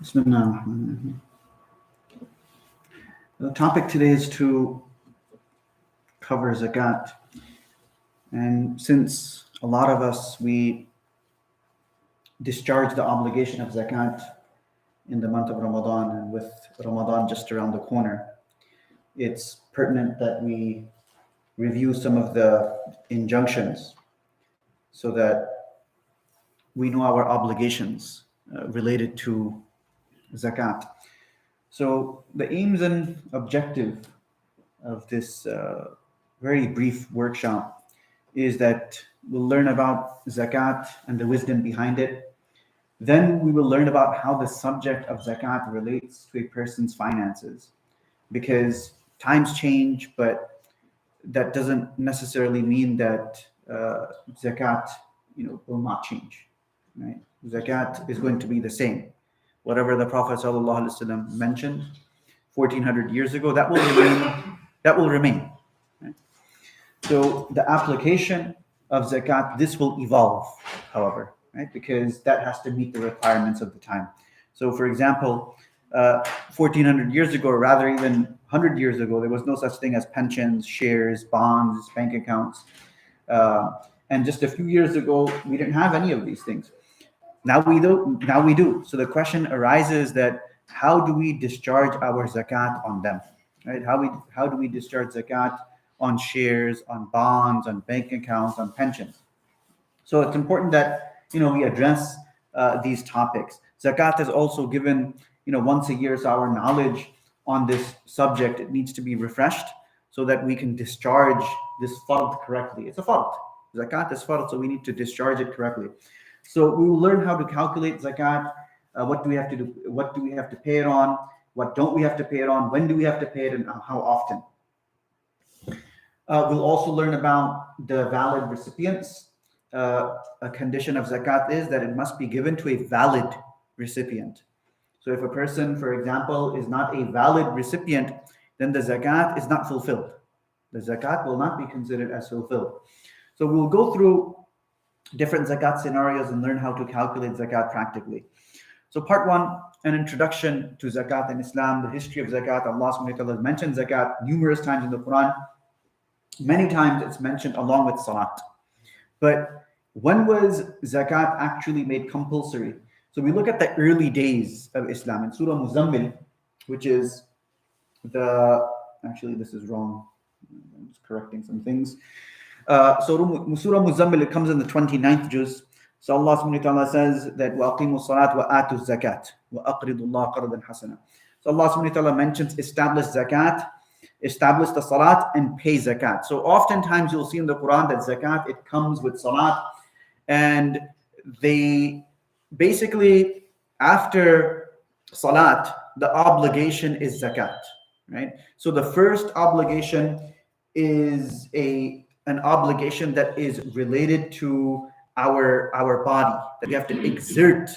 Bismillah. The topic today is to cover zakat. And since a lot of us, we discharge the obligation of zakat in the month of Ramadan, and with Ramadan just around the corner, it's pertinent that we review some of the injunctions so that we know our obligations related to zakat. So the aims and objective of this very brief workshop is that we'll learn about zakat and the wisdom behind it. Then we will learn about how the subject of zakat relates to a person's finances, because times change, but that doesn't necessarily mean that zakat, will not change. Right? Zakat is going to be the same. Whatever the Prophet ﷺ mentioned 1400 years ago, that will remain. That will remain. Right? So the application of zakat, this will evolve, however, right? Because that has to meet the requirements of the time. So, for example, 1400 years ago, or rather even 100 years ago, there was no such thing as pensions, shares, bonds, bank accounts. And just a few years ago, we didn't have any of these things. Now we do. Now we do. So the question arises that how do we discharge our zakat on them? Right? How do we discharge zakat on shares, on bonds, on bank accounts, on pensions? So it's important that we address these topics. Zakat is also given once a year, so our knowledge on this subject, it needs to be refreshed so that we can discharge this fard correctly. It's a fard. Zakat is fard, so we need to discharge it correctly. So we will learn how to calculate zakat. What do we have to do? What do we have to pay it on? What don't we have to pay it on? When do we have to pay it, and how often? We'll also learn about the valid recipients. A condition of zakat is that it must be given to a valid recipient. So if a person, for example, is not a valid recipient, then the zakat is not fulfilled. The zakat will not be considered as fulfilled. So we'll go through different zakat scenarios and learn how to calculate zakat practically. So part one, an introduction to zakat in Islam, the history of zakat. Allah subhanahu wa ta'ala has mentioned zakat numerous times in the Quran. Many times it's mentioned along with salat. But when was zakat actually made compulsory? So we look at the early days of Islam in Surah Muzammil, which is actually this is wrong. I'm just correcting some things. Surah Muzammil, it comes in the 29th juz. So Allah subhanahu wa ta'ala says that وَأَقِيمُوا الصَّلَاةَ وَآتُوا الزَّكَاةَ وَأَقْرِضُوا اللَّهَ قَرْضًا حَسَنًا. So Allah subhanahu wa ta'ala mentions establish zakat, establish the salat, and pay zakat. So oftentimes you'll see in the Quran that zakat, it comes with salat, and they basically, after salat, the obligation is zakat, right? So the first obligation is an obligation that is related to our body, that we have to exert.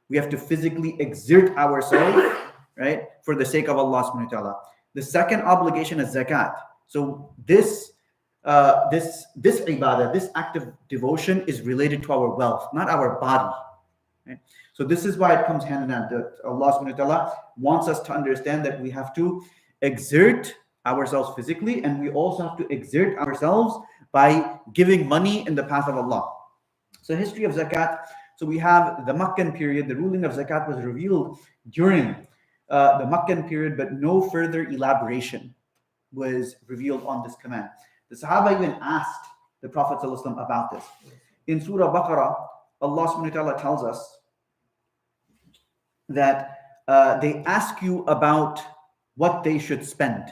We have to physically exert ourselves, right, for the sake of Allah subhanahu wa ta'ala. The second obligation is zakat. So this ibadah, this act of devotion is related to our wealth, not our body. Right? So this is why it comes hand in hand. That Allah subhanahu wa ta'ala wants us to understand that we have to exert ourselves physically, and we also have to exert ourselves by giving money in the path of Allah. So history of zakat. So we have the Meccan period. The ruling of zakat was revealed during the Meccan period, but no further elaboration was revealed on this command. The Sahaba even asked the Prophet ﷺ about this. In Surah Baqarah, Allah subhanahu wa ta'ala tells us that they ask you about what they should spend.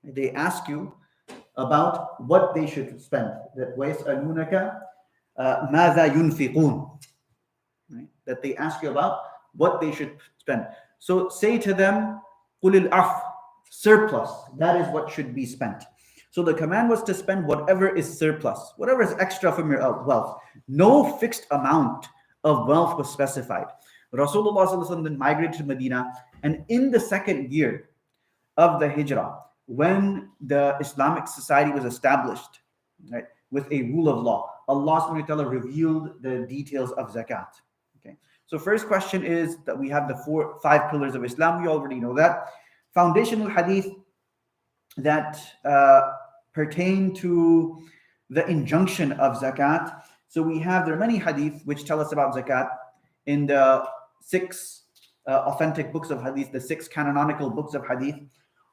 They ask you about what they should spend. That وَيَسْأَلُونَكَ مَاذَا يُنْفِقُونَ. That they ask you about what they should spend. So say to them, قُلِ الْعَفْ, surplus. That is what should be spent. So the command was to spend whatever is surplus, whatever is extra from your wealth. No fixed amount of wealth was specified. Rasulullah ﷺ then migrated to Medina, and in the second year of the Hijrah, when the Islamic society was established, right, with a rule of law, Allah subhanahu wa ta'ala revealed the details of zakat. Okay. So first question is that we have the five pillars of Islam. We already know that. Foundational hadith that pertain to the injunction of zakat. So there are many hadith which tell us about zakat in the six authentic books of hadith, the six canonical books of hadith.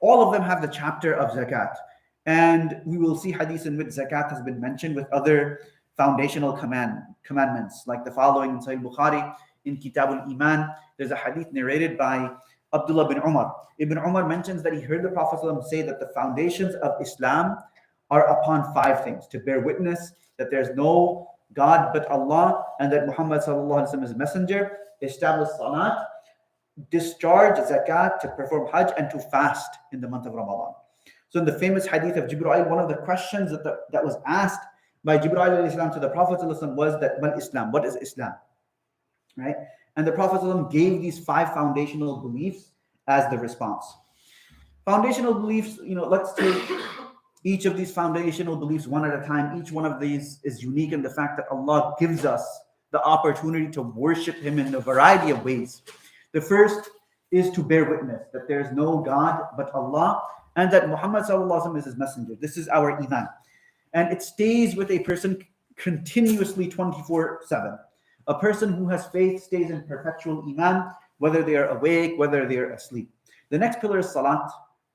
All of them have the chapter of zakat. And we will see hadiths in which zakat has been mentioned with other foundational commandments, like the following in Sahih Bukhari, in Kitab al-Iman. There's a hadith narrated by Abdullah bin Umar. Ibn Umar mentions that he heard the Prophet ﷺ say that the foundations of Islam are upon five things: to bear witness that there's no God but Allah, and that Muhammad ﷺ is messenger, establish salat, discharge zakat, to perform hajj, and to fast in the month of Ramadan. So in the famous hadith of Jibreel, one of the questions that was asked by Jibreel to the Prophet ﷺ was that, "Mal Islam? What is Islam?" Right? And the Prophet ﷺ gave these five foundational beliefs as the response. Foundational beliefs, let's take each of these foundational beliefs one at a time. Each one of these is unique in the fact that Allah gives us the opportunity to worship Him in a variety of ways. The first is to bear witness that there is no God but Allah, and that Muhammad ﷺ is His messenger. This is our iman. And it stays with a person continuously 24/7. A person who has faith stays in perpetual iman, whether they are awake, whether they are asleep. The next pillar is salat.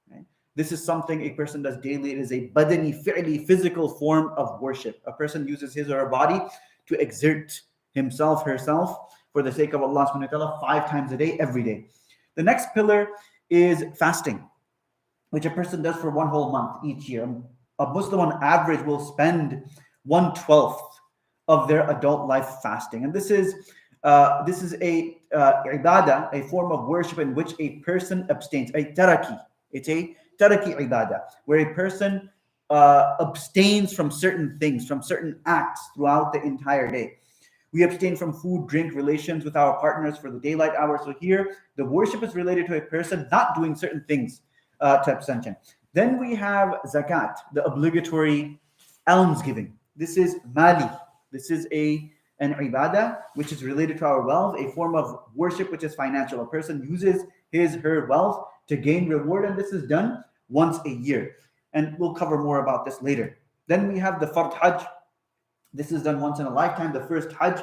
Right? This is something a person does daily. It is a badani, fi'li, physical form of worship. A person uses his or her body to exert himself, herself, for the sake of Allah subhanahu wa ta'ala 5 times a day, every day. The next pillar is fasting, which a person does for 1 whole month each year. A Muslim on average will spend 1/12 of their adult life fasting. And this is a ibadah, a form of worship in which a person abstains, a taraki. It's a taraki ibadah, where a person abstains from certain things, from certain acts throughout the entire day. We abstain from food, drink, relations with our partners for the daylight hours. So here, the worship is related to a person not doing certain things to abstention. Then we have zakat, the obligatory almsgiving. This is mali. This is an ibadah which is related to our wealth, a form of worship which is financial. A person uses her wealth to gain reward, and this is done once a year. And we'll cover more about this later. Then we have the fard hajj. This is done once in a lifetime. The first hajj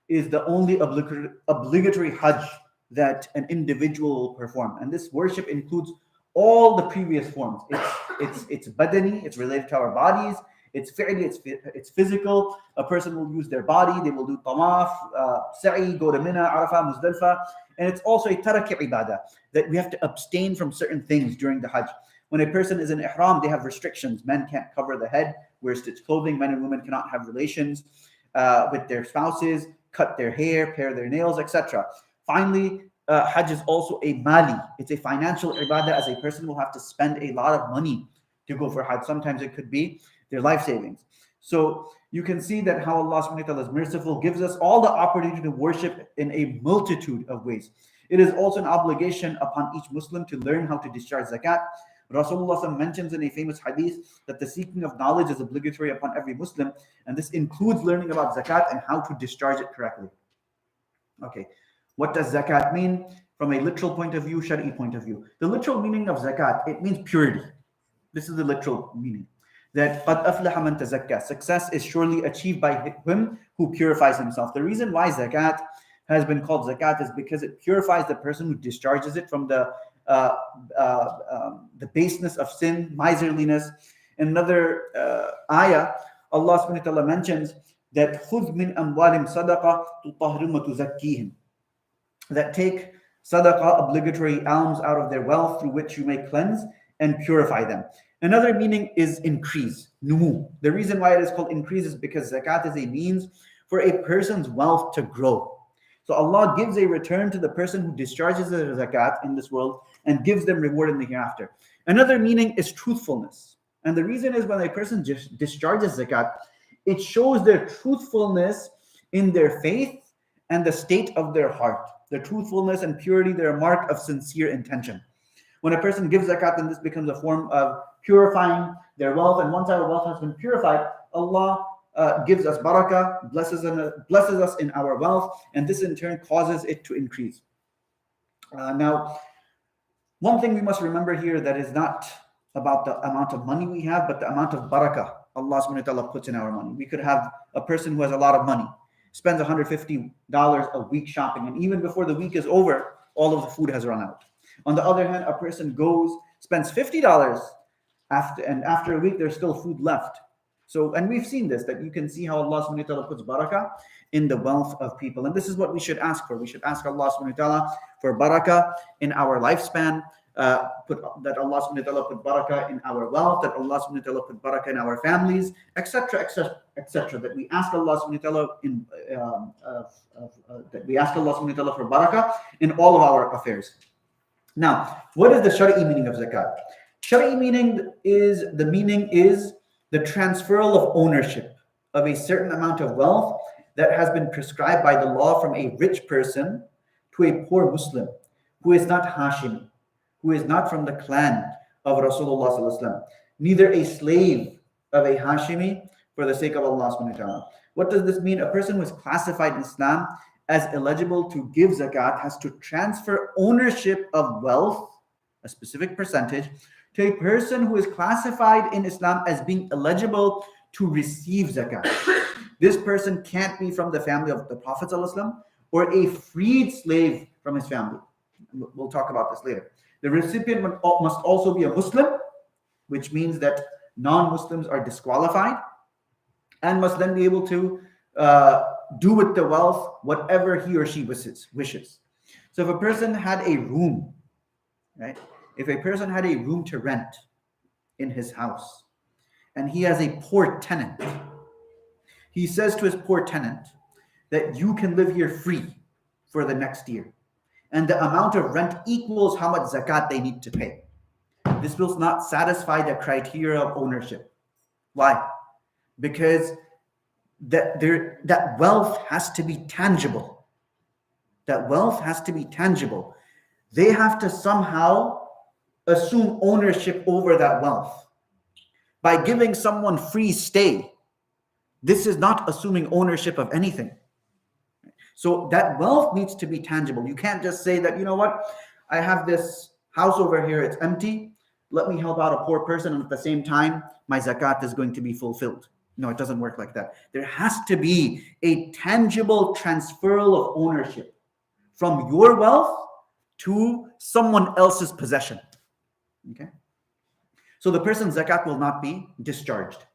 is the only obligatory hajj that an individual will perform. And this worship includes all the previous forms. It's badani, it's related to our bodies. It's fi'li, it's physical. A person will use their body. They will do tawaf, sa'i, go to Mina, Arafah, Muzdalifah. And it's also a taraki ibadah, that we have to abstain from certain things during the hajj. When a person is in ihram, they have restrictions. Men can't cover the head, wear stitched clothing. Men and women cannot have relations with their spouses, cut their hair, pare their nails, etc. Finally, hajj is also a mali. It's a financial ibadah, as a person will have to spend a lot of money to go for hajj. Sometimes it could be their life savings. So you can see that how Allah subhanahu wa ta'ala is merciful, gives us all the opportunity to worship in a multitude of ways. It is also an obligation upon each Muslim to learn how to discharge zakat. Rasulullah mentions in a famous hadith that the seeking of knowledge is obligatory upon every Muslim, and this includes learning about zakat and how to discharge it correctly. Okay, what does zakat mean from a literal point of view, shari'i point of view? The literal meaning of zakat, it means purity. This is the literal meaning. That قَدْ أَفْلَحَ مَنْ تَزَكَّى. Success is surely achieved by him who purifies himself. The reason why zakat has been called zakat is because it purifies the person who discharges it from the baseness of sin, miserliness. In another ayah, Allah subhanahu wa ta'ala mentions that خُذْ مِنْ أَمْوَالِهِمْ صَدَقَةً تُطَهِّرُهُمْ وَتُزَكِّيهِمْ. That take sadaqah, obligatory alms, out of their wealth, through which you may cleanse and purify them. Another meaning is increase, numu. The reason why it is called increase is because zakat is a means for a person's wealth to grow. So Allah gives a return to the person who discharges the zakat in this world and gives them reward in the hereafter. Another meaning is truthfulness. And the reason is when a person discharges zakat, it shows their truthfulness in their faith and the state of their heart. Their truthfulness and purity, they're a mark of sincere intention. When a person gives zakat, then this becomes a form of purifying their wealth. And once our wealth has been purified, Allah gives us barakah, blesses us in our wealth, and this in turn causes it to increase. Now, one thing we must remember here, that is not about the amount of money we have, but the amount of barakah Allah subhanahu wa ta'ala puts in our money. We could have a person who has a lot of money, spends $150 a week shopping, and even before the week is over, all of the food has run out. On the other hand, a person spends $50 after a week, there's still food left. So, and we've seen this, that you can see how Allah subhanahu wa ta'ala puts barakah in the wealth of people. And this is what we should ask for. We should ask Allah subhanahu wa ta'ala for barakah in our lifespan, that Allah subhanahu wa ta'ala put barakah in our wealth, that Allah subhanahu wa ta'ala put barakah in our families, etc., etc., etc. That we ask Allah subhanahu wa ta'ala that we ask Allah subhanahu wa ta'ala for barakah in all of our affairs. Now, what is the Shari'i meaning of zakat? Shari'i meaning is the transferal of ownership of a certain amount of wealth that has been prescribed by the law from a rich person to a poor Muslim who is not Hashimi, who is not from the clan of Rasulullah sallallahu alaihi wasallam, neither a slave of a Hashimi, for the sake of Allah subhanahu wa ta'ala. What does this mean? A person who is classified in Islam as eligible to give zakat has to transfer ownership of wealth, a specific percentage, to a person who is classified in Islam as being eligible to receive zakat. This person can't be from the family of the Prophet ﷺ or a freed slave from his family. We'll talk about this later. The recipient must also be a Muslim, which means that non-Muslims are disqualified, and must then be able to do with the wealth whatever he or she wishes. So if a person had a room, right? If a person had a room to rent in his house, and he has a poor tenant, he says to his poor tenant that you can live here free for the next year. And the amount of rent equals how much zakat they need to pay. This will not satisfy the criteria of ownership. Why? Because that wealth has to be tangible. That wealth has to be tangible. They have to somehow assume ownership over that wealth. By giving someone free stay, this is not assuming ownership of anything. So that wealth needs to be tangible. You can't just say that, you know what, I have this house over here, it's empty. Let me help out a poor person, and at the same time, my zakat is going to be fulfilled. No, it doesn't work like that. There has to be a tangible transferal of ownership from your wealth to someone else's possession. Okay? So the person's zakat will not be discharged.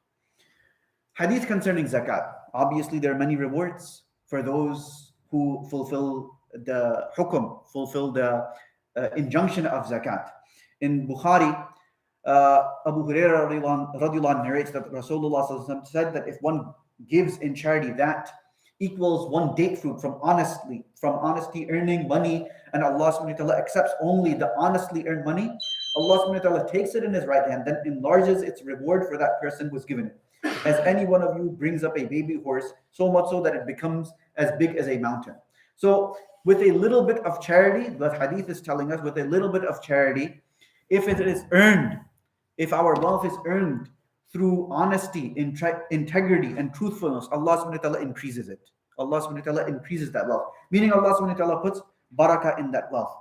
Hadith concerning zakat. Obviously, there are many rewards for those who fulfill the hukum, fulfill the injunction of zakat. In Bukhari, Abu Hurairah radiallahu anh narrates that Rasulullah said that if one gives in charity that equals one date fruit from honesty earning money, and Allah subhanahu wa ta'ala accepts only the honestly earned money, Allah subhanahu wa ta'ala takes it in his right hand, then enlarges its reward for that person who's given it. As any one of you brings up a baby horse, so much so that it becomes as big as a mountain. So with a little bit of charity, the hadith is telling us, with a little bit of charity, if it is earned, if our wealth is earned through honesty, integrity, and truthfulness, Allah subhanahu wa ta'ala increases it. Allah subhanahu wa ta'ala increases that wealth. Meaning Allah subhanahu wa ta'ala puts barakah in that wealth.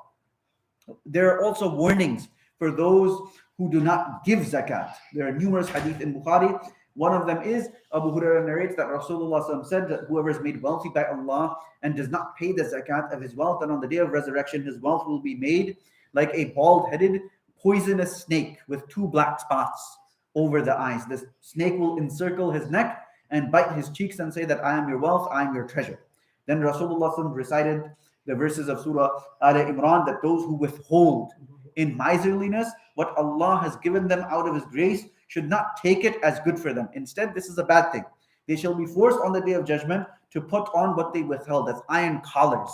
There are also warnings for those who do not give zakat. There are numerous hadith in Bukhari. One of them is, Abu Hurairah narrates that Rasulullah said that whoever is made wealthy by Allah and does not pay the zakat of his wealth, and on the day of resurrection, his wealth will be made like a bald-headed, poisonous snake with 2 black spots over the eyes. This snake will encircle his neck and bite his cheeks and say that I am your wealth, I am your treasure. Then Rasulullah recited the verses of Surah Al-Imran that those who withhold in miserliness what Allah has given them out of his grace should not take it as good for them. Instead, this is a bad thing. They shall be forced on the day of judgment to put on what they withheld, as iron collars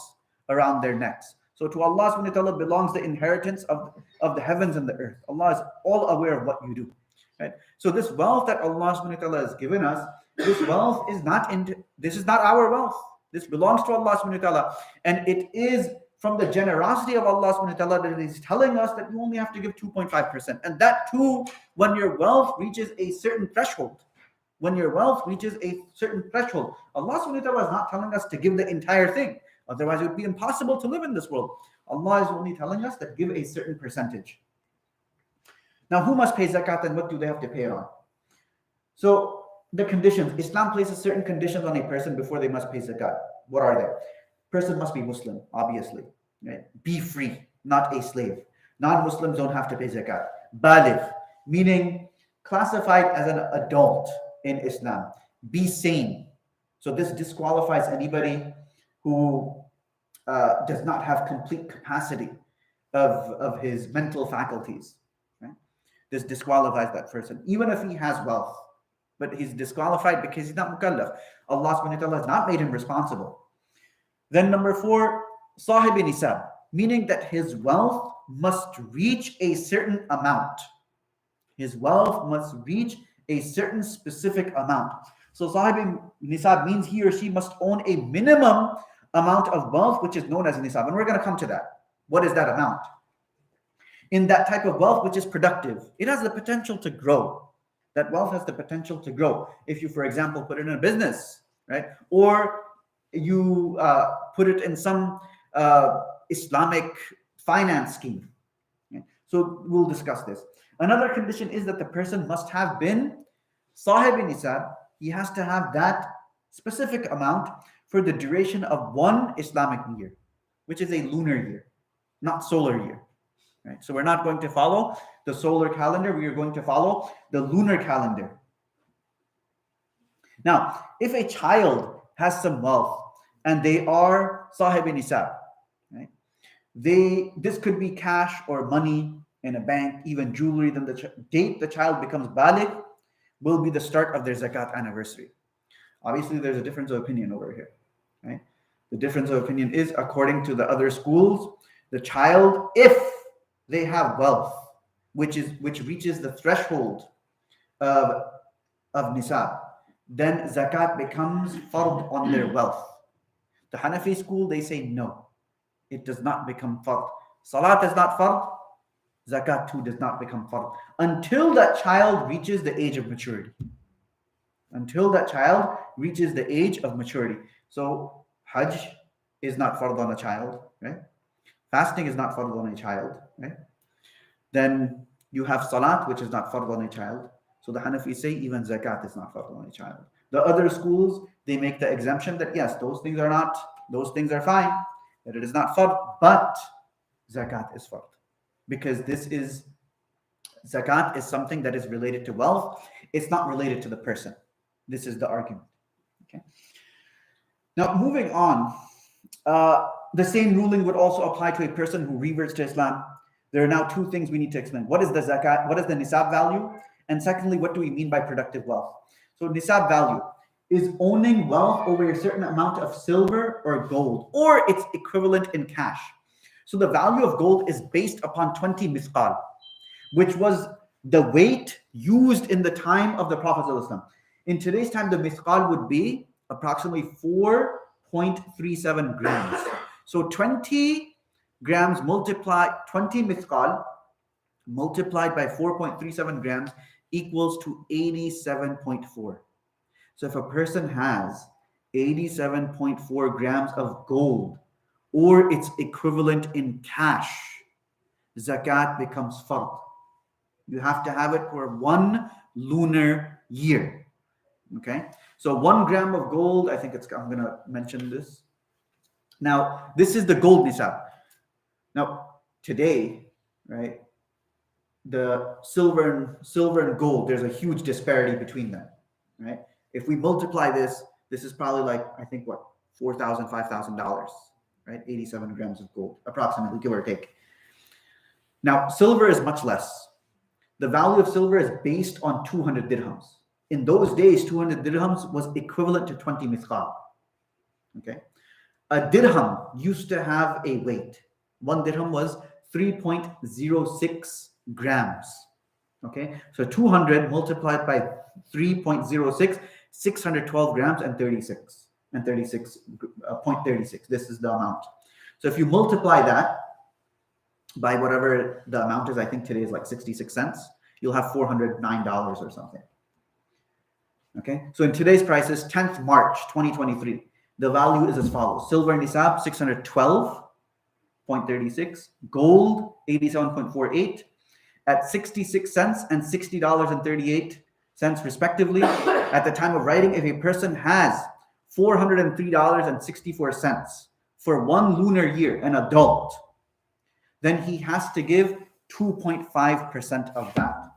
around their necks. So to Allah subhanahu wa ta'ala belongs the inheritance of the heavens and the earth. Allah is all aware of what you do. Right? So this wealth that Allah subhanahu wa ta'ala has given us, this wealth is not our wealth. This belongs to Allah subhanahu wa ta'ala. And it is from the generosity of Allah subhanahu wa ta'ala that He's telling us that you only have to give 2.5%. And that too, when your wealth reaches a certain threshold. when your wealth reaches a certain threshold. Allah subhanahu wa ta'ala is not telling us to give the entire thing. Otherwise, it would be impossible to live in this world. Allah is only telling us that give a certain percentage. Now, who must pay zakat and what do they have to pay it on? So, the conditions. Islam places certain conditions on a person before they must pay zakat. What are they? Person must be Muslim, obviously. Right? Be free, not a slave. Non-Muslims don't have to pay zakat. Baligh, meaning classified as an adult in Islam. Be sane. So this disqualifies anybody who does not have complete capacity of his mental faculties. Right? This disqualifies that person, even if he has wealth. But he's disqualified because he's not mukallaf. Allah subhanahu wa ta'ala has not made him responsible. Then number 4, sahib nisab, meaning that his wealth must reach a certain amount. His wealth must reach a certain specific amount. So sahib nisab means he or she must own a minimum amount of wealth, which is known as nisab. And we're going to come to that. What is that amount? In that type of wealth, which is productive, it has the potential to grow. That wealth has the potential to grow. If you, for example, put it in a business, right? Or you put it in some Islamic finance scheme. Okay? So we'll discuss this. Another condition is that the person must have been sahib nisab. He has to have that specific amount for the duration of one Islamic year, which is a lunar year, not solar year. Right? So we're not going to follow the solar calendar. We are going to follow the lunar calendar. Now, if a child has some wealth and they are sahib nisab, right? This could be cash or money in a bank, even jewelry. Then the date the child becomes baligh will be the start of their zakat anniversary. Obviously, there's a difference of opinion over here. Right? The difference of opinion is, according to the other schools, the child, if they have wealth, which reaches the threshold of nisab, then zakat becomes fard on their wealth. The Hanafi school, they say no, it does not become fard. Salat is not fard, zakat too does not become fard until that child reaches the age of maturity. Until that child reaches the age of maturity. So Hajj is not fard on a child, right? Fasting is not fard on a child, right? Then you have salat, which is not fard on a child. So the Hanafis say even zakat is not fard on a child. The other schools, they make the exemption that yes, those things are fine, that it is not fard, but zakat is fard. Because zakat is something that is related to wealth. It's not related to the person. This is the argument. Okay. Now, moving on, the same ruling would also apply to a person who reverts to Islam. There are now two things we need to explain. What is the zakat? What is the nisab value? And secondly, what do we mean by productive wealth? So nisab value is owning wealth over a certain amount of silver or gold, or its equivalent in cash. So the value of gold is based upon 20 mithqal, which was the weight used in the time of the Prophet ﷺ. In today's time, the mithqal would be approximately 4.37 grams. So 20 grams 20 mithqal multiplied by 4.37 grams equals to 87.4. So if a person has 87.4 grams of gold or its equivalent in cash, zakat becomes fard. You have to have it for one lunar year. Okay, so 1 gram of gold, I'm going to mention this. Now, this is the gold nisab. Now, today, right, the silver and gold, there's a huge disparity between them, right? If we multiply this is probably like, I think what, $4,000, $5,000, right? 87 grams of gold, approximately, give or take. Now, silver is much less. The value of silver is based on 200 dirhams. In those days, 200 dirhams was equivalent to 20 mithqal. Okay. A dirham used to have a weight. 1 dirham was 3.06 grams. Okay. So 200 multiplied by 3.06, 612 grams and 36.36. This is the amount. So if you multiply that by whatever the amount is, I think today is like 66 cents, you'll have $409 or something. Okay, so in today's prices, 10th March 2023, the value is as follows: silver nisab 612.36, gold 87.48 at 66 cents and $60.38 respectively. At the time of writing, if a person has $403.64 for 1 lunar year, an adult, then he has to give 2.5% of that.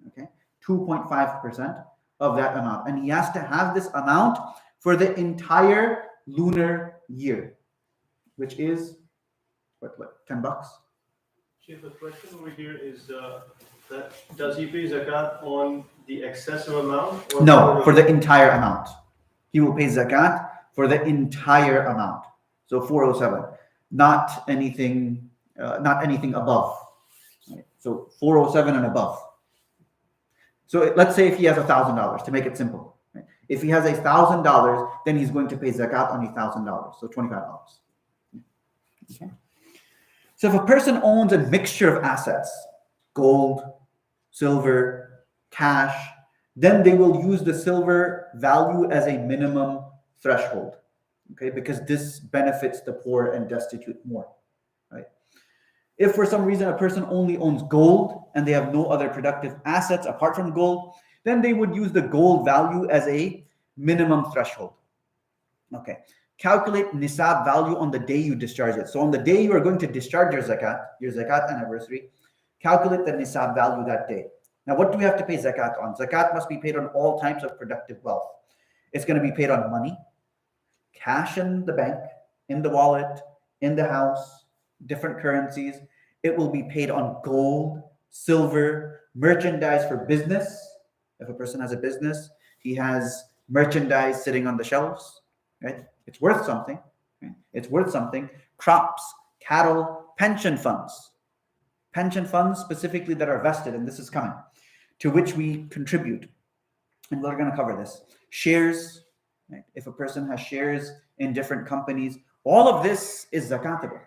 Okay, 2.5% of that amount, and he has to have this amount for the entire lunar year, which is what $10. Chief, the question over here is that does he pay zakat on the excessive amount? Or No, for the entire amount. He will pay zakat for the entire amount. So 407, not anything above. Right? So 407 and above. So let's say if he has $1,000, to make it simple. Right? If he has $1,000, then he's going to pay zakat on $1,000, so $25. Okay. So if a person owns a mixture of assets, gold, silver, cash, then they will use the silver value as a minimum threshold, okay? Because this benefits the poor and destitute more, right? If for some reason a person only owns gold and they have no other productive assets apart from gold, then they would use the gold value as a minimum threshold, okay? Calculate nisab value on the day you discharge it. So on the day you are going to discharge your zakat anniversary, calculate the nisab value that day. Now, what do we have to pay zakat on? Zakat must be paid on all types of productive wealth. It's going to be paid on money, cash in the bank, in the wallet, in the house, different currencies. It will be paid on gold, silver, merchandise for business. If a person has a business, he has merchandise sitting on the shelves, right? It's worth something. Right? It's worth something. Crops, cattle, pension funds specifically that are vested, and this is coming, to which we contribute. And we're going to cover this. Shares, right? If a person has shares in different companies, all of this is zakatable.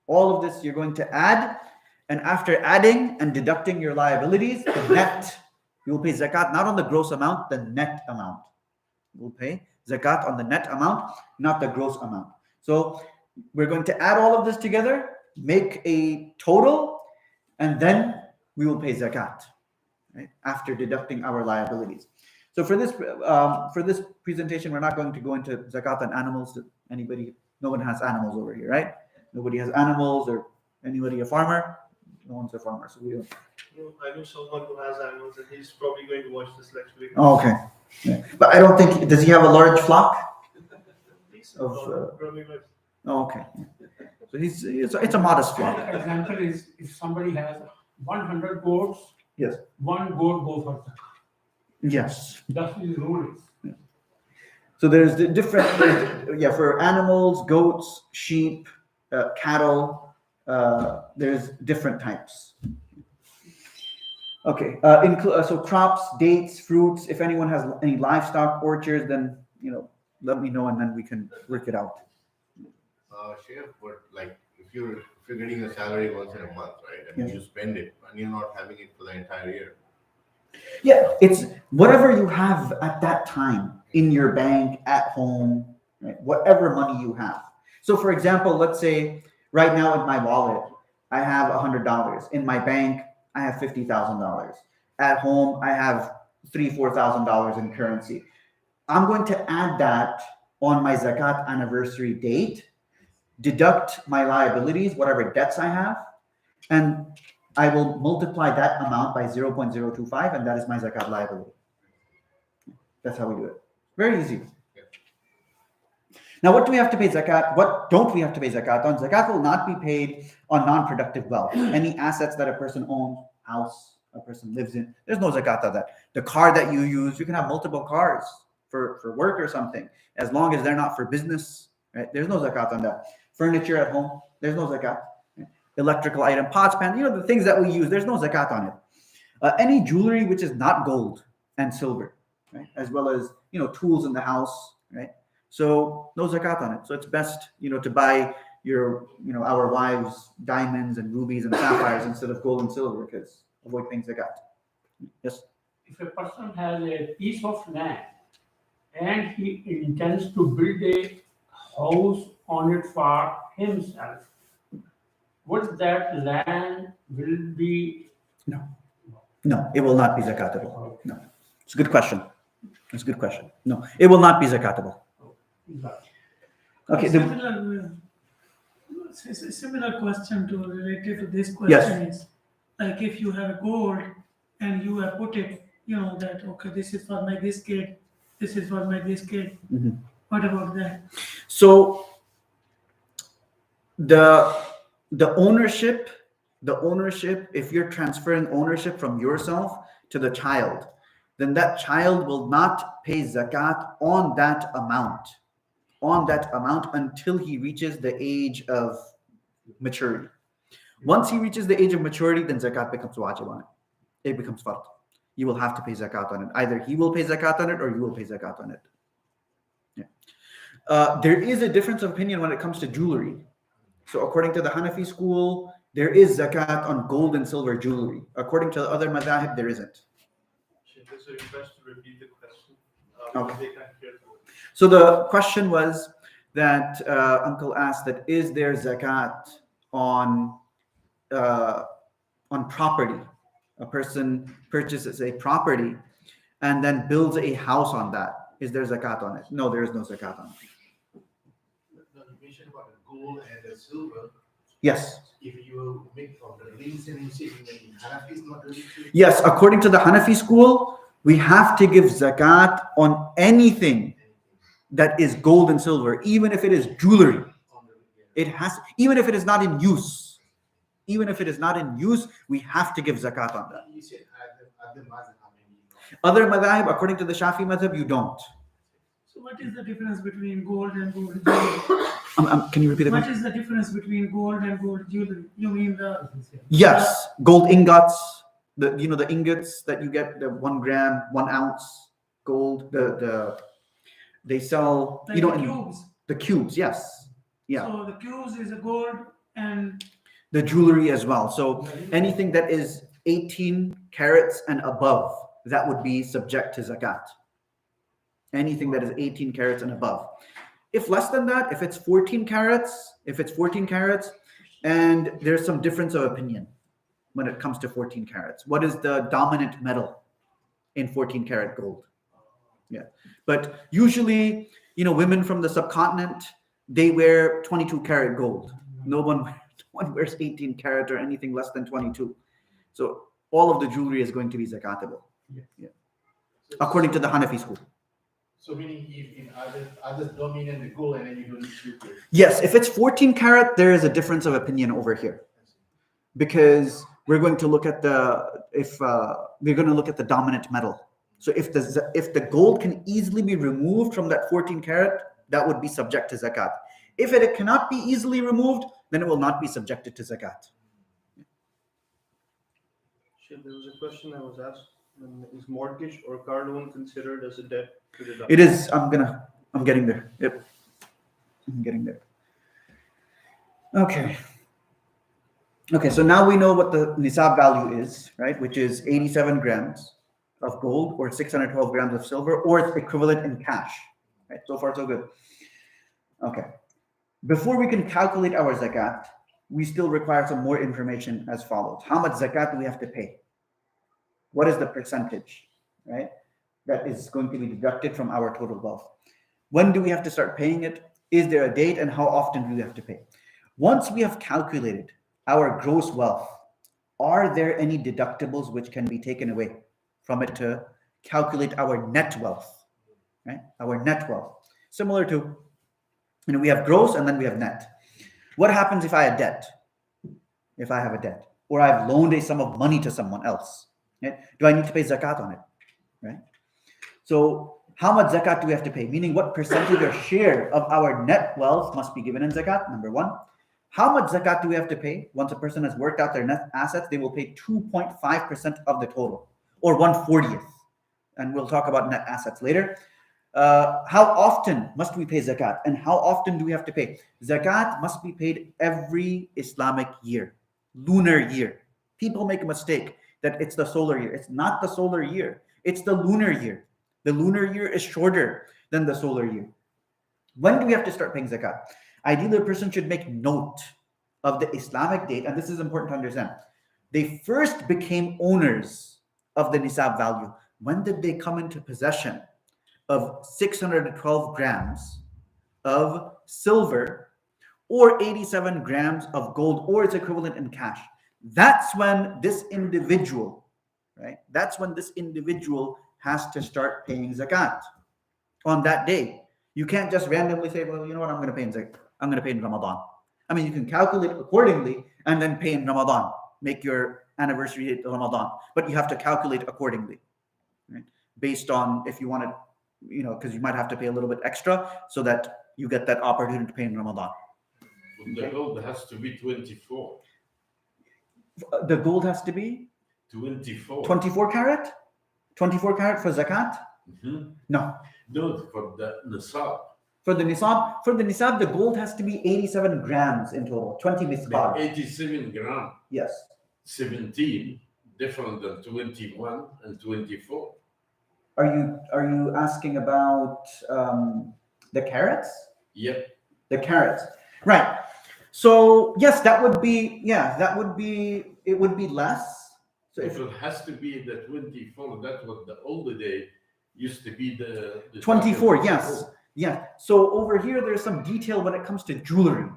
All of this you're going to add, and after adding and deducting your liabilities, the net, you will pay zakat not on the gross amount, the net amount. You will pay zakat on the net amount, not the gross amount. So we're going to add all of this together, make a total, and then we will pay zakat, right, after deducting our liabilities. So for this presentation, we're not going to go into zakat on animals. No one has animals over here, right? Nobody has animals, or anybody a farmer? No one's a farmer, so we don't. I know someone who has animals, and he's probably going to watch this lecture. Oh, okay. Yeah. But I don't think, does he have a large flock? Okay. So it's a modest flock. The example is if somebody has 100 goats, Yes. one goat goes for zakat. Yes. That's the rule. Yeah. So there's the different, for animals, goats, sheep, cattle, there's different types. Okay, so crops, dates, fruits. If anyone has any livestock, orchards, then let me know, and then we can work it out. Chef, but like if you're getting a salary once in a month, right, and you spend it, and you're not having it for the entire year. Yeah, it's whatever you have at that time in your bank, at home, right? Whatever money you have. So, for example, let's say right now in my wallet I have $100. In my bank, I have $50,000. At home, I have $4,000 in currency. I'm going to add that on my zakat anniversary date, deduct my liabilities, whatever debts I have, and I will multiply that amount by 0.025, and that is my zakat liability. That's how we do it. Very easy. Now, what do we have to pay zakat? What don't we have to pay zakat on? Zakat will not be paid on non-productive wealth. Any assets that a person owns, house a person lives in, there's no zakat on that. The car that you use, you can have multiple cars for work or something, as long as they're not for business, right? There's no zakat on that. Furniture at home, there's no zakat. Right? Electrical item, pots, pans, the things that we use, there's no zakat on it. Any jewelry which is not gold and silver, right? As well as, tools in the house, right? So no zakat on it. So it's best, to buy our wives diamonds and rubies and sapphires instead of gold and silver, because avoid paying zakat. Yes. if a person has a piece of land and he intends to build a house on it for himself, would that land will be? No, it will not be zakatable. No. It's a good question. It's a good question. No, it will not be zakatable. Okay. Similar question to related to this Yes. question is, like if you have gold and you have put it, that, okay, this is for my this kid, this is for my this kid. Mhm. What about that? So the ownership, if you're transferring ownership from yourself to the child, then that child will not pay zakat on that amount until he reaches the age of maturity. Once he reaches the age of maturity, then zakat becomes wajib on it. It becomes fard. You will have to pay zakat on it. Either he will pay zakat on it or you will pay zakat on it. Yeah. There is a difference of opinion when it comes to jewelry. So according to the Hanafi school, there is zakat on gold and silver jewelry. According to the other madhahib, there isn't. There's a request to repeat the question. Okay. They can't hear. So the question was that uncle asked that is there zakat on property? A person purchases a property and then builds a house on that. Is there zakat on it? No, there is no zakat on it. You mentioned about the gold and the silver. Yes. If you make from the rings and you say in Hanafi is not really true. Yes, according to the Hanafi school, we have to give zakat on anything that is gold and silver, even if it is jewelry. It has, even if it is not in use. Even if it is not in use, we have to give zakat on that. You said other mazhab, Other madhab, according to the Shafi madhab, you don't. So what is the difference between gold and gold jewelry? Can you repeat the What question? is the difference between gold and gold jewelry? You mean the Yes, gold ingots. The ingots that you get, the 1 gram, 1 ounce gold. They sell like the cubes? the cubes. Yes, yeah. So the cubes is a gold and The jewelry as well. So anything that is 18 carats and above, that would be subject to zakat. Anything that is 18 carats and above. If less than that, if it's 14 carats, and there's some difference of opinion when it comes to 14 carats. What is the dominant metal in 14 karat gold? Yeah. But usually, women from the subcontinent, they wear 22 karat gold. No one wears 18 karat or anything less than 22. So all of the jewelry is going to be zakatable. Yeah. According to the Hanafi school. So meaning if in others dominate the gold and then you don't need to. Yes, if it's 14 karat, there is a difference of opinion over here. Because we're going to look at the dominant metal. So if the gold can easily be removed from that 14 karat, that would be subject to zakat. If it cannot be easily removed, then it will not be subjected to zakat. There was a question I was asked: is mortgage or car loan considered as a debt to deduct? It is. I'm getting there. Yep. I'm getting there. Okay, so now we know what the nisab value is, right? Which is 87 grams of gold or 612 grams of silver, or its equivalent in cash. Right? So far, so good. Okay. Before we can calculate our zakat, we still require some more information as follows. How much zakat do we have to pay? What is the percentage, right? That is going to be deducted from our total wealth. When do we have to start paying it? Is there a date, and how often do we have to pay? Once we have calculated our gross wealth, are there any deductibles which can be taken away from it to calculate our net wealth, right? Our net wealth. Similar to, we have gross and then we have net. What happens if I have debt? If I have a debt, or I've loaned a sum of money to someone else, right? Do I need to pay zakat on it, right? So how much zakat do we have to pay? Meaning what percentage or share of our net wealth must be given in zakat, number one. How much zakat do we have to pay? Once a person has worked out their net assets, they will pay 2.5% of the total, or 1/40th. And we'll talk about net assets later. How often must we pay zakat? And how often do we have to pay? Zakat must be paid every Islamic year, lunar year. People make a mistake that it's the solar year. It's not the solar year. It's the lunar year. The lunar year is shorter than the solar year. When do we have to start paying zakat? Ideally, a person should make note of the Islamic date, and this is important to understand. They first became owners of the nisab value. When did they come into possession of 612 grams of silver or 87 grams of gold or its equivalent in cash? That's when this individual, right? That's when this individual has to start paying zakat on that day. You can't just randomly say, well, you know what, I'm going to pay in zakat. I'm going to pay in Ramadan. I mean, you can calculate accordingly and then pay in Ramadan. Make your anniversary date Ramadan, but you have to calculate accordingly, right? Based on if you want to, because you might have to pay a little bit extra so that you get that opportunity to pay in Ramadan. The gold has to be 24. The gold has to be 24. 24 karat? 24 karat for zakat? Mm-hmm. No. No, for the nisab. For the nisab, the gold has to be 87 grams in total, 20 misqal. 87 gram, Yes. 17, different than 21 and 24. Are you asking about the carats? Yep. The carats, right? So yes, that would be it would be less. So If it has to be the 24, that's what the older day used to be the 24, yes. Yeah. So over here, there's some detail when it comes to jewelry.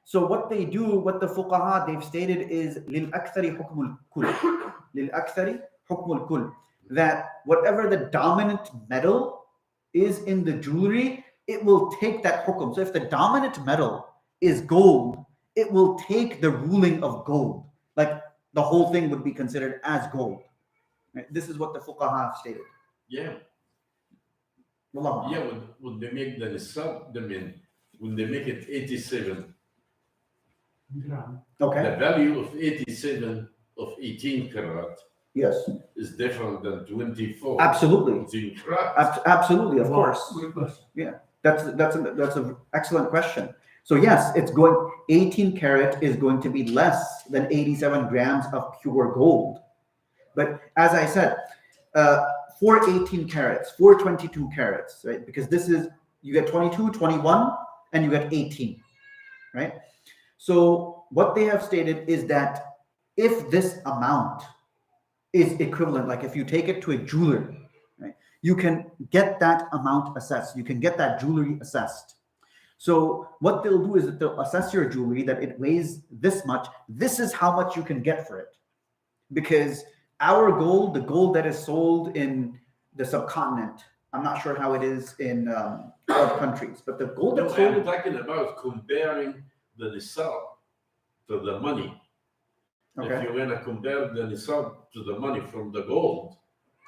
So what they do, what the fuqaha they've stated is lil akthari hukmul kull. Lil akthari hukmul kull. That whatever the dominant metal is in the jewelry, it will take that hukum. So if the dominant metal is gold, it will take the ruling of gold. Like the whole thing would be considered as gold. Right? This is what the fuqaha have stated. Yeah. Wallahu Yeah, a'lam. when they make the nisab, when they make it 87, Okay. the value of 87 of 18 karat Yes. is different than 24. Absolutely. 18 karat. Absolutely. Of course. Good question. That's an excellent question. So yes, it's going 18 karat is going to be less than 87 grams of pure gold. But as I said, for 18 carats, for 22 carats, right? Because this is you get 22, 21, and you get 18, right? So what they have stated is that if this amount is equivalent, like if you take it to a jeweler, right, you can get that amount assessed. You can get that jewelry assessed. So what they'll do is that they'll assess your jewelry that it weighs this much. This is how much you can get for it. Because our gold, the gold that is sold in the subcontinent, I'm not sure how it is in other countries, but the gold No, that's I'm sold, talking about comparing the nisab to the money. okay, If you want to compare the nisab to the money from the gold,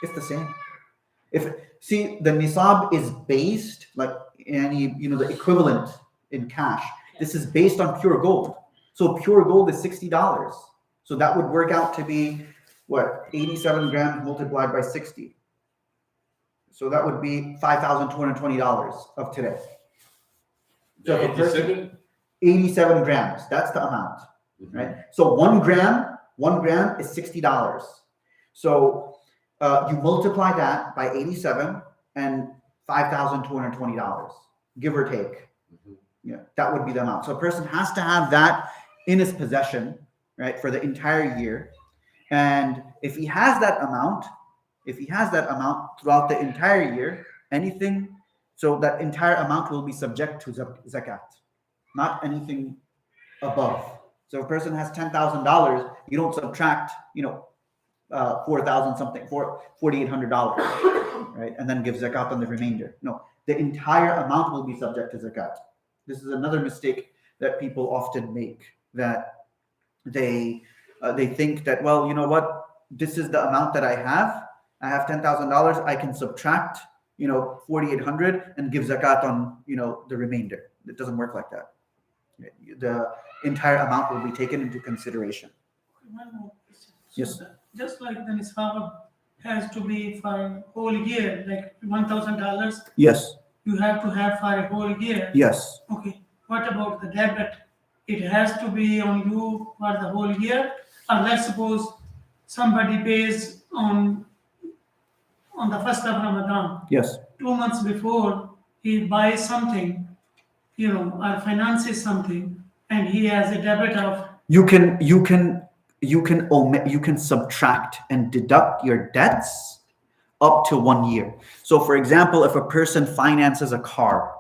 it's the same. See, the nisab is based like any, the equivalent in cash. This is based on pure gold. So pure gold is $60. So that would work out to be what? 87 grams multiplied by 60. So that would be $5,220 of today. So if a person- 87, 87 grams, that's the amount, right? So 1 gram is $60. So you multiply that by 87 and $5,220, give or take. Yeah, that would be the amount. So a person has to have that in his possession, right, for the entire year. And if he has that amount throughout the entire year, so that entire amount will be subject to zakat, not anything above. So if a person has $10,000, you don't subtract, $4,000 something, $4,800, right? And then give zakat on the remainder. No, the entire amount will be subject to zakat. This is another mistake that people often make, that they think that, well, you know what, this is the amount that I have $10,000, I can subtract, 4,800 and give zakat on, the remainder. It doesn't work like that. The entire amount will be taken into consideration. One more question. Yes. So just like the nisab has to be for whole year, like $1,000, Yes. you have to have for a whole year. Yes. Okay. What about the debit? It has to be on you for the whole year, or let's suppose somebody pays on on the first of Ramadan, Yes. 2 months before he buys something, or finances something, and he has a debit of, You can omit, you can subtract and deduct your debts up to 1 year. So for example, if a person finances a car,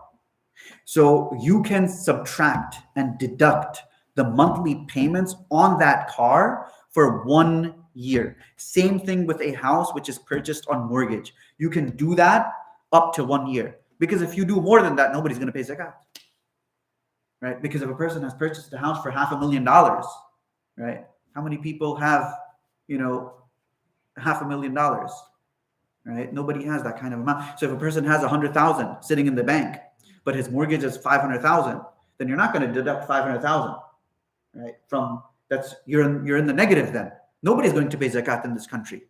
so you can subtract and deduct the monthly payments on that car for 1 year. Same thing with a house which is purchased on mortgage. You can do that up to 1 year. Because if you do more than that, nobody's going to pay zakat. Right? Because if a person has purchased a house for $500,000, right? How many people have, $500,000? Right? Nobody has that kind of amount. So if a person has 100,000 sitting in the bank, but his mortgage is 500,000, then you're not going to deduct 500,000, right? You're in the negative then. Nobody's going to pay zakat in this country.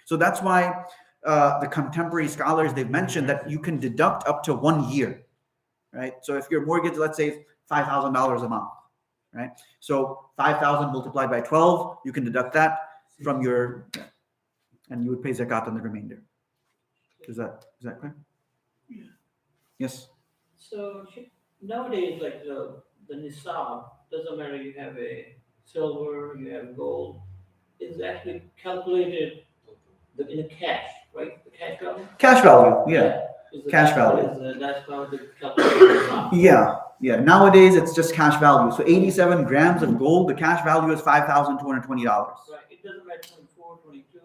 So that's why the contemporary scholars, they've mentioned that you can deduct up to 1 year, right? So if your mortgage, let's say, is $5,000 a month, right? So 5,000 multiplied by 12, you can deduct that from and you would pay zakat on the remainder. Is that clear? Yeah. Yes. So nowadays, like the nisab, doesn't matter, you have a silver, you have gold, is actually calculated in a cash, right? The cash value? Cash value, yeah. Cash value. That's how the calculation. Yeah. Nowadays, it's just cash value. So 87 grams of gold, the cash value is $5,220. Right, it doesn't matter 24, 22,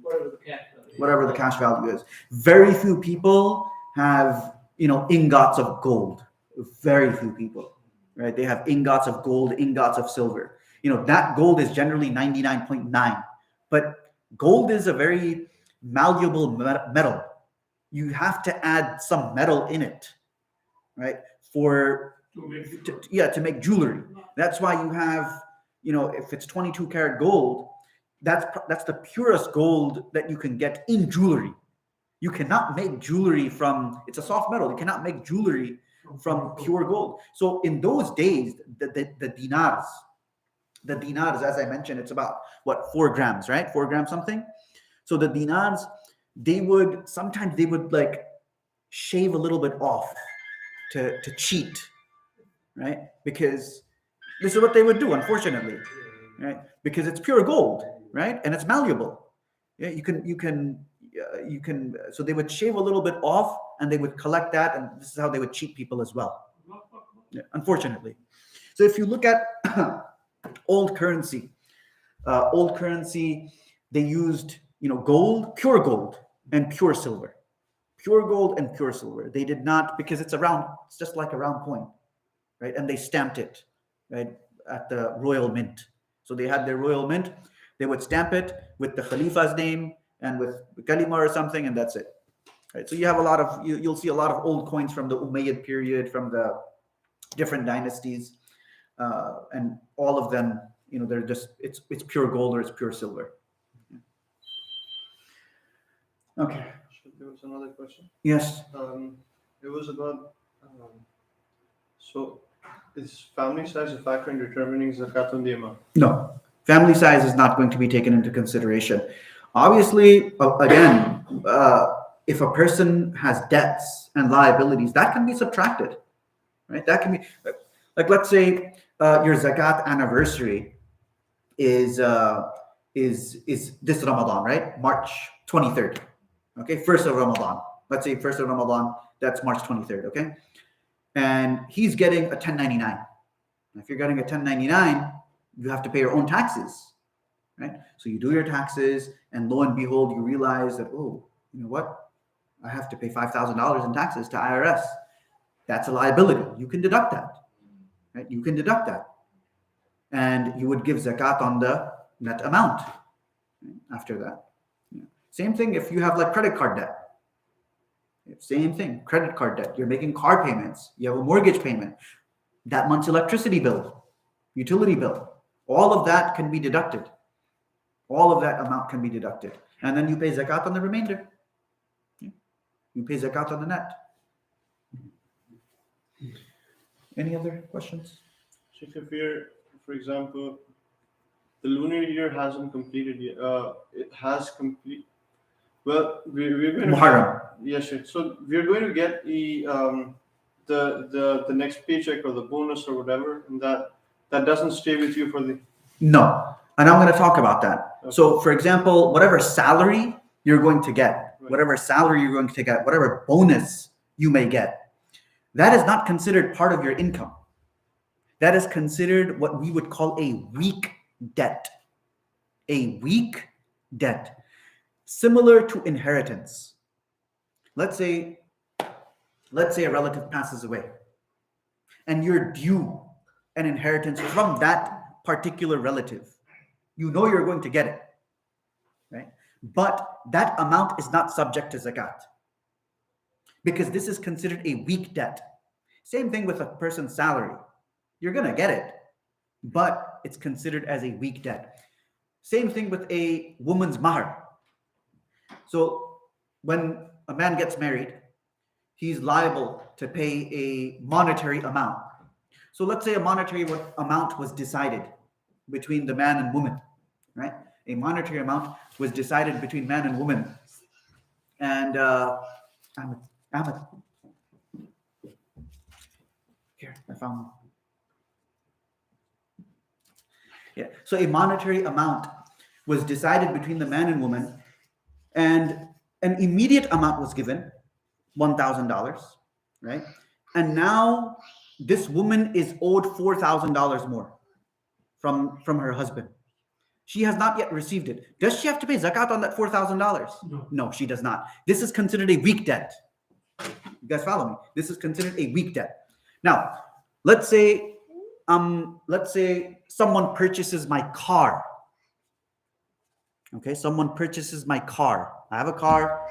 whatever the cash value is. Whatever the cash value is. Very few people have, ingots of gold. Very few people, right? They have ingots of gold, ingots of silver. That gold is generally 99.9. But gold is a very malleable metal. You have to add some metal in it, right? To make jewelry. That's why you have, if it's 22 karat gold, that's the purest gold that you can get in jewelry. You cannot make jewelry it's a soft metal. You cannot make jewelry from pure gold. So in those days, the dinars, as I mentioned, it's about 4 grams, right? 4 grams something. So the dinars, sometimes they would like shave a little bit off to cheat, right? Because this is what they would do, unfortunately, right? Because it's pure gold, right? And it's malleable. Yeah, you can. So they would shave a little bit off, and they would collect that, and this is how they would cheat people as well. Yeah, unfortunately. So if you look at old currency, they used gold, pure gold, and pure silver. Pure gold and pure silver. They did not, because it's just like a round coin, right? And they stamped it, right, at the royal mint. So they had their royal mint. They would stamp it with the Khalifa's name and with kalima or something, and that's it. Right? So you have you'll see a lot of old coins from the Umayyad period, from the different dynasties, and all of them, they're just it's pure gold or it's pure silver. Okay. There was another question. Yes. It was about so is family size a factor in determining zakat on the amount? No. Family size is not going to be taken into consideration. Obviously, again, if a person has debts and liabilities, that can be subtracted, right? That can be, like, let's say your zakat anniversary is this Ramadan, right? March 23rd. Okay, 1st of Ramadan. Let's say 1st of Ramadan, that's March 23rd, okay? And he's getting a 1099. If you're getting a 1099, you have to pay your own taxes, right? So you do your taxes, and lo and behold, you realize that, oh, you know what? I have to pay $5,000 in taxes to IRS. That's a liability. You can deduct that, right? You can deduct that. And you would give zakat on the net amount, right, after that. Yeah. Same thing if you have like credit card debt. Same thing, credit card debt. You're making car payments. You have a mortgage payment. That month's electricity bill, utility bill, all of that can be deducted. All of that amount can be deducted. And then you pay zakat on the remainder. Yeah. You pay zakat on the net. Any other questions? So if you're, for example, the lunar year hasn't completed yet, it has complete. Well, we're going to Muharram. yes, sir. So we're going to get the next paycheck or the bonus or whatever, and that doesn't stay with you for the. No, and I'm going to talk about that. So, for example, whatever salary you're going to get, Right. whatever salary you're going to get, whatever bonus you may get, that is not considered part of your income. That is considered what we would call a weak debt. A weak debt, similar to inheritance. Let's say a relative passes away, and you're due an inheritance from that particular relative. You know you're going to get it, right? But that amount is not subject to zakat because this is considered a weak debt. Same thing with a person's salary. You're going to get it, but it's considered as a weak debt. Same thing with a woman's mahar. So when a man gets married, he's liable to pay a monetary amount. So let's say a monetary amount was decided between the man and woman, right? A monetary amount was decided between man and woman. And Ahmed, here, I found one. Yeah, so a monetary amount was decided between the man and woman, and an immediate amount was given, $1,000, right? And now this woman is owed $4,000 more from her husband. She has not yet received it. Does she have to pay zakat on that $4,000? No. No, she does not. This is considered a weak debt. You guys follow me? This is considered a weak debt. Now, let's say someone purchases my car. Okay, someone purchases my car. I have a car,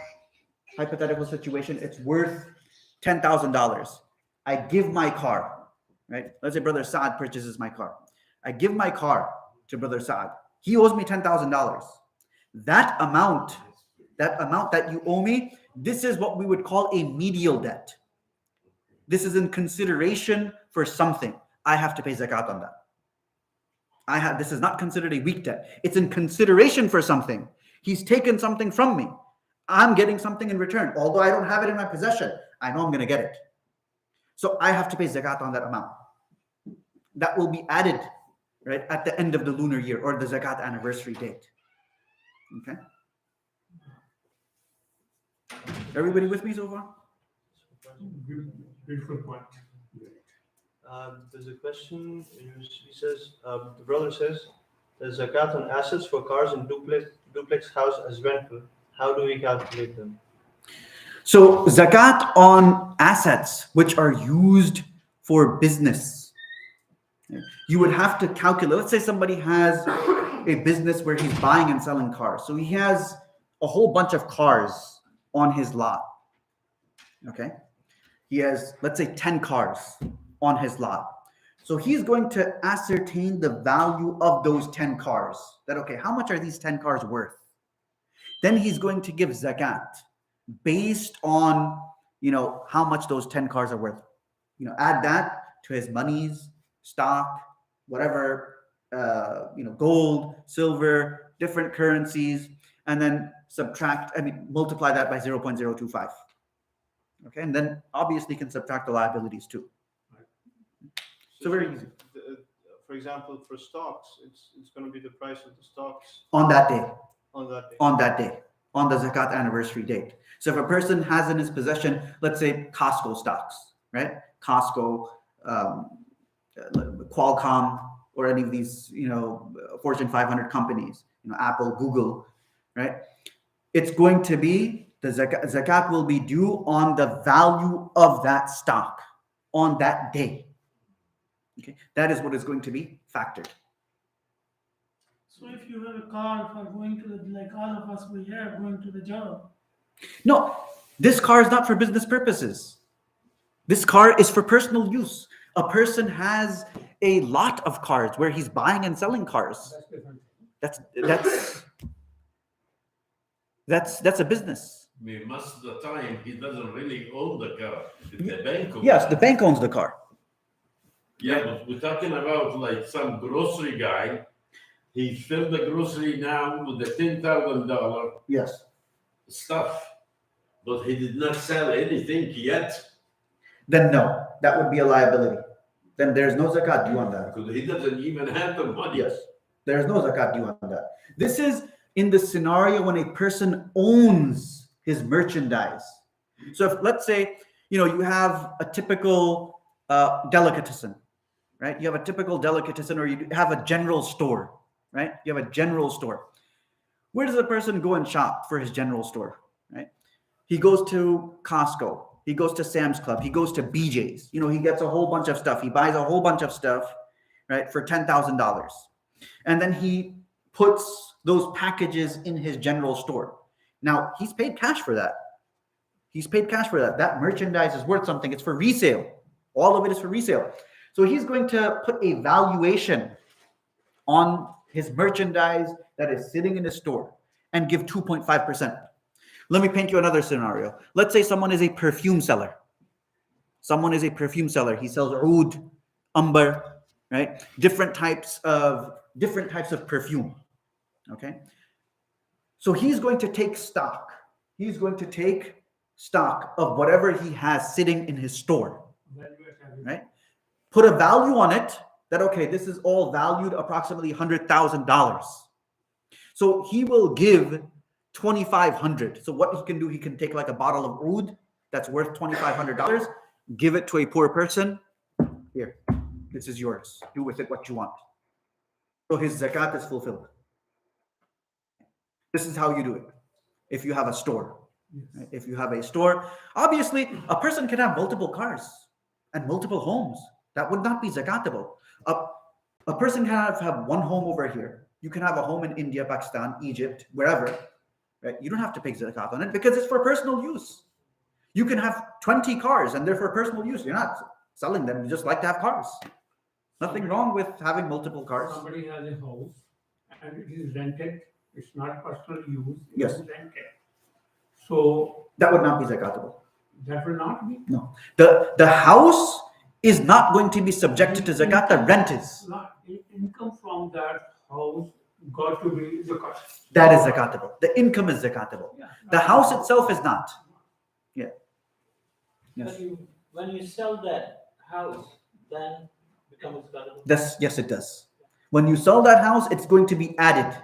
hypothetical situation, it's worth $10,000. I give my car, right? Let's say Brother Saad purchases my car. I give my car to Brother Saad. He owes me $10,000. That amount that you owe me, this is what we would call a medial debt. This is in consideration for something. I have to pay zakat on that. This is not considered a weak debt. It's in consideration for something. He's taken something from me. I'm getting something in return. Although I don't have it in my possession, I know I'm going to get it. So I have to pay zakat on that amount. That will be added, right, at the end of the lunar year or the zakat anniversary date. Okay? Everybody with me so far? Beautiful point. There's a question. He says, the brother says, there's zakat on assets for cars and duplex house as rental. How do we calculate them? So zakat on assets which are used for business. You would have to calculate. Let's say somebody has a business where he's buying and selling cars. So he has a whole bunch of cars on his lot. Okay. He has, let's say, 10 cars on his lot. So he's going to ascertain the value of those 10 cars. That, okay, how much are these 10 cars worth? Then he's going to give zakat based on, how much those 10 cars are worth. Add that to his monies, stock, whatever, gold, silver, different currencies, and then multiply that by 0.025. Okay, and then obviously can subtract the liabilities too. So very easy. For example, for stocks, it's going to be the price of the stocks On that day. on that day. On that day, on the zakat anniversary date. So if a person has in his possession, let's say Costco stocks, right? Costco, Qualcomm, or any of these, Fortune 500 companies, Apple, Google, right? It's going to be, the zakat will be due on the value of that stock on that day. Okay, that is what is going to be factored. So if you have a car for going to like all of us we have going to the job. No, this car is not for business purposes. This car is for personal use. A person has a lot of cars where he's buying and selling cars. That's a business. Most of the time, he doesn't really own the car. The bank owns Yes, it. the bank owns the car. Yeah, but we're talking about like some grocery guy. He filled the grocery now with the $10,000. Yes. stuff, but he did not sell anything yet, Then no, that would be a liability. Then there's no zakat due on that. because he doesn't even have the money. Yes, there's no zakat due on that. This is in the scenario when a person owns his merchandise. So if, let's say, you have a typical delicatessen, right? You have a typical delicatessen, or you have a general store, right? You have a general store. Where does a person go and shop for his general store, right? He goes to Costco. He goes to Sam's Club. He goes to BJ's. He gets a whole bunch of stuff. He buys a whole bunch of stuff, right, for $10,000. And then he puts those packages in his general store. Now, he's paid cash for that. He's paid cash for that. That merchandise is worth something. It's for resale. All of it is for resale. So he's going to put a valuation on his merchandise that is sitting in his store and give 2.5%. Let me paint you another scenario. Let's say someone is a perfume seller. Someone is a perfume seller. He sells oud, amber, right? Different types of perfume. Okay. So he's going to take stock. He's going to take stock of whatever he has sitting in his store, right? Put a value on it that, okay, this is all valued approximately $100,000. So he will give $2,500. So what he can do, he can take like a bottle of oud that's worth $2,500, give it to a poor person. Here, this is yours. Do with it what you want. So his zakat is fulfilled. This is how you do it. If you have a store, right? If you have a store, obviously a person can have multiple cars and multiple homes. That would not be zakatable. A person can have one home over here. You can have a home in India, Pakistan, Egypt, wherever. Right? You don't have to pay zakat on it because it's for personal use. You can have 20 cars and they're for personal use. You're not selling them. You just like to have cars. Nothing wrong with having multiple cars. Somebody has a house and it is rented. It's not personal use. It Yes. is rented. So That would not be zakatable. that will not be. No. The house is not going to be subjected to zakat. The rent is. Income from that house got to be zakat. That is zakatable. The income is zakatable. Yeah. The house itself is not. Yeah. Yes. When you sell that house, then becomes valuable. Yes, it does. When you sell that house, it's going to be added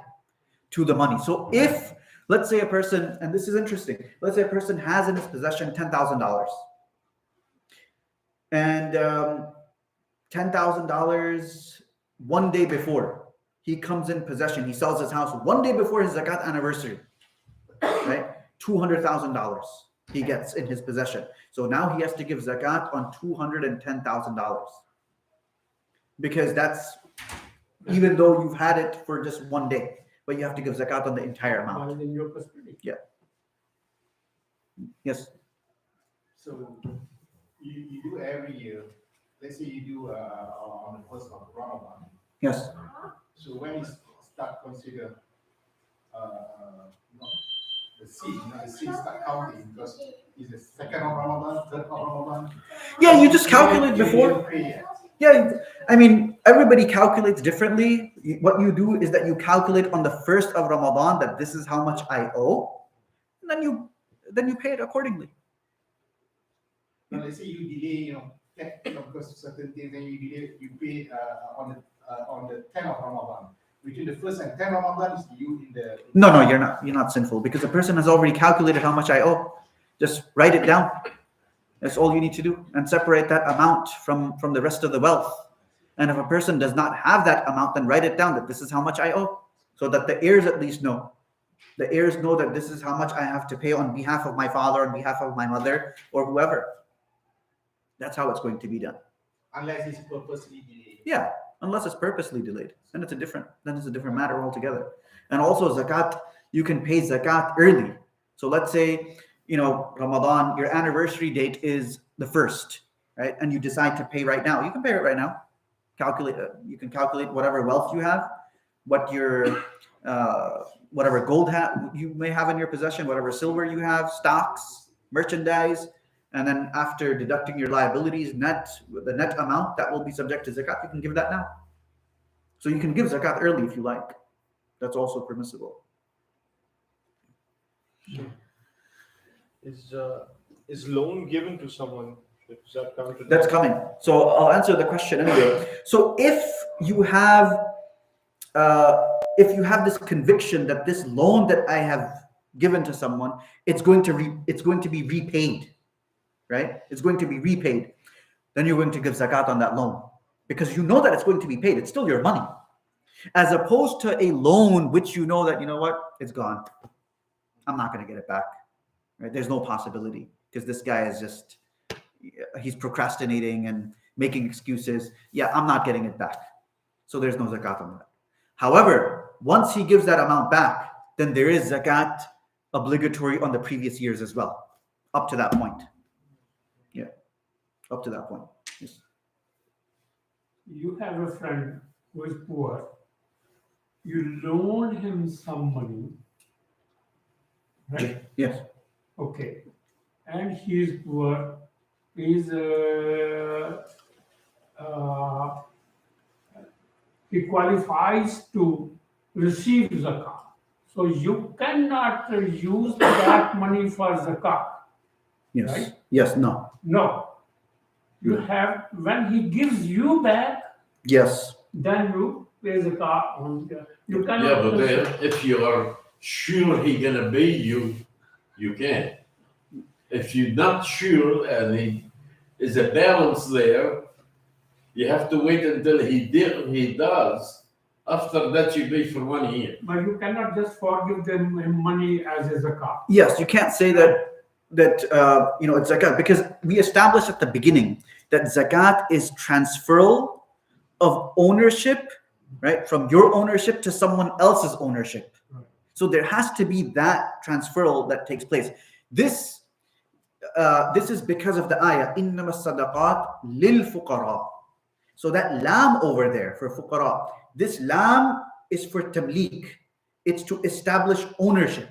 to the money. So if, let's say a person, and this is interesting, let's say a person has in his possession $10,000. And $10,000 one day before he comes in possession, he sells his house one day before his zakat anniversary, right? $200,000 he gets in his possession. So now he has to give zakat on $210,000 because that's, even though you've had it for just one day, but you have to give zakat on the entire amount. While in your custody. Yeah. Yes. So you do every year, let's say you do on the first of Ramadan. Yes. So when you start consider the seed, the seed start counting because it's the second of Ramadan, third of Ramadan. Yeah, you just calculate before. Pray yet. Yeah, I mean, everybody calculates differently. What you do is that you calculate on the first of Ramadan that this is how much I owe, and then you pay it accordingly. Now let's say you delay, because certain things, then you delay, you pay on the 10th of Ramadan. Between the first and 10th of Ramadan is you in the. No, you're not sinful because the person has already calculated how much I owe. Just write it down. That's all you need to do, and separate that amount from the rest of the wealth. And if a person does not have that amount, then write it down that this is how much I owe, so that the heirs at least know. The heirs know that this is how much I have to pay on behalf of my father, on behalf of my mother, or whoever. That's how it's going to be done. Unless it's purposely delayed. Yeah, unless it's purposely delayed, then it's a different matter altogether. And also zakat, you can pay zakat early. So let's say, Ramadan, your anniversary date is the 1st, right? And you decide to pay right now. You can pay it right now. You can calculate whatever wealth you have, what your whatever gold you may have in your possession, whatever silver you have, stocks, merchandise, and then after deducting your liabilities, the net amount that will be subject to zakat, you can give that now. So you can give zakat early if you like. That's also permissible. Is loan given to someone? Does that come to That's that? coming. So I'll answer the question anyway. So if you have this conviction that this loan that I have given to someone, it's going to be repaid, right? It's going to be repaid. Then you're going to give zakat on that loan because you know that it's going to be paid. It's still your money, as opposed to a loan which you know that, you know what, it's gone. I'm not going to get it back. Right? There's no possibility because this guy is just, he's procrastinating and making excuses. Yeah, I'm not getting it back. So there's no zakat on that. However, once he gives that amount back, then there is zakat obligatory on the previous years as well, up to that point. Yeah, up to that point. Yes. You have a friend who is poor. You loan him some money, right? Yes. Okay. And he is poor. He qualifies to receive zakat. So you cannot use that money for zakat. Yes. Right? Yes. No. No. You have, when he gives you back, Yes. then you pay zakat on you cannot. Yeah, but then if you are sure he gonna pay you, you can. If you're not sure and he is a balance there, you have to wait until he does. After that, you pay for 1 year. But you cannot just forgive them money as a zakat. Yes, you can't say that it's zakat, because we established at the beginning that zakat is transferal of ownership, right, from your ownership to someone else's ownership. Right. So there has to be that transferal that takes place. This is because of the ayah, إِنَّمَا الصَّدَقَاتِ لِلْفُقَرَاءِ. So that lam over there for fuqara, this lam is for tamlik. It's to establish ownership.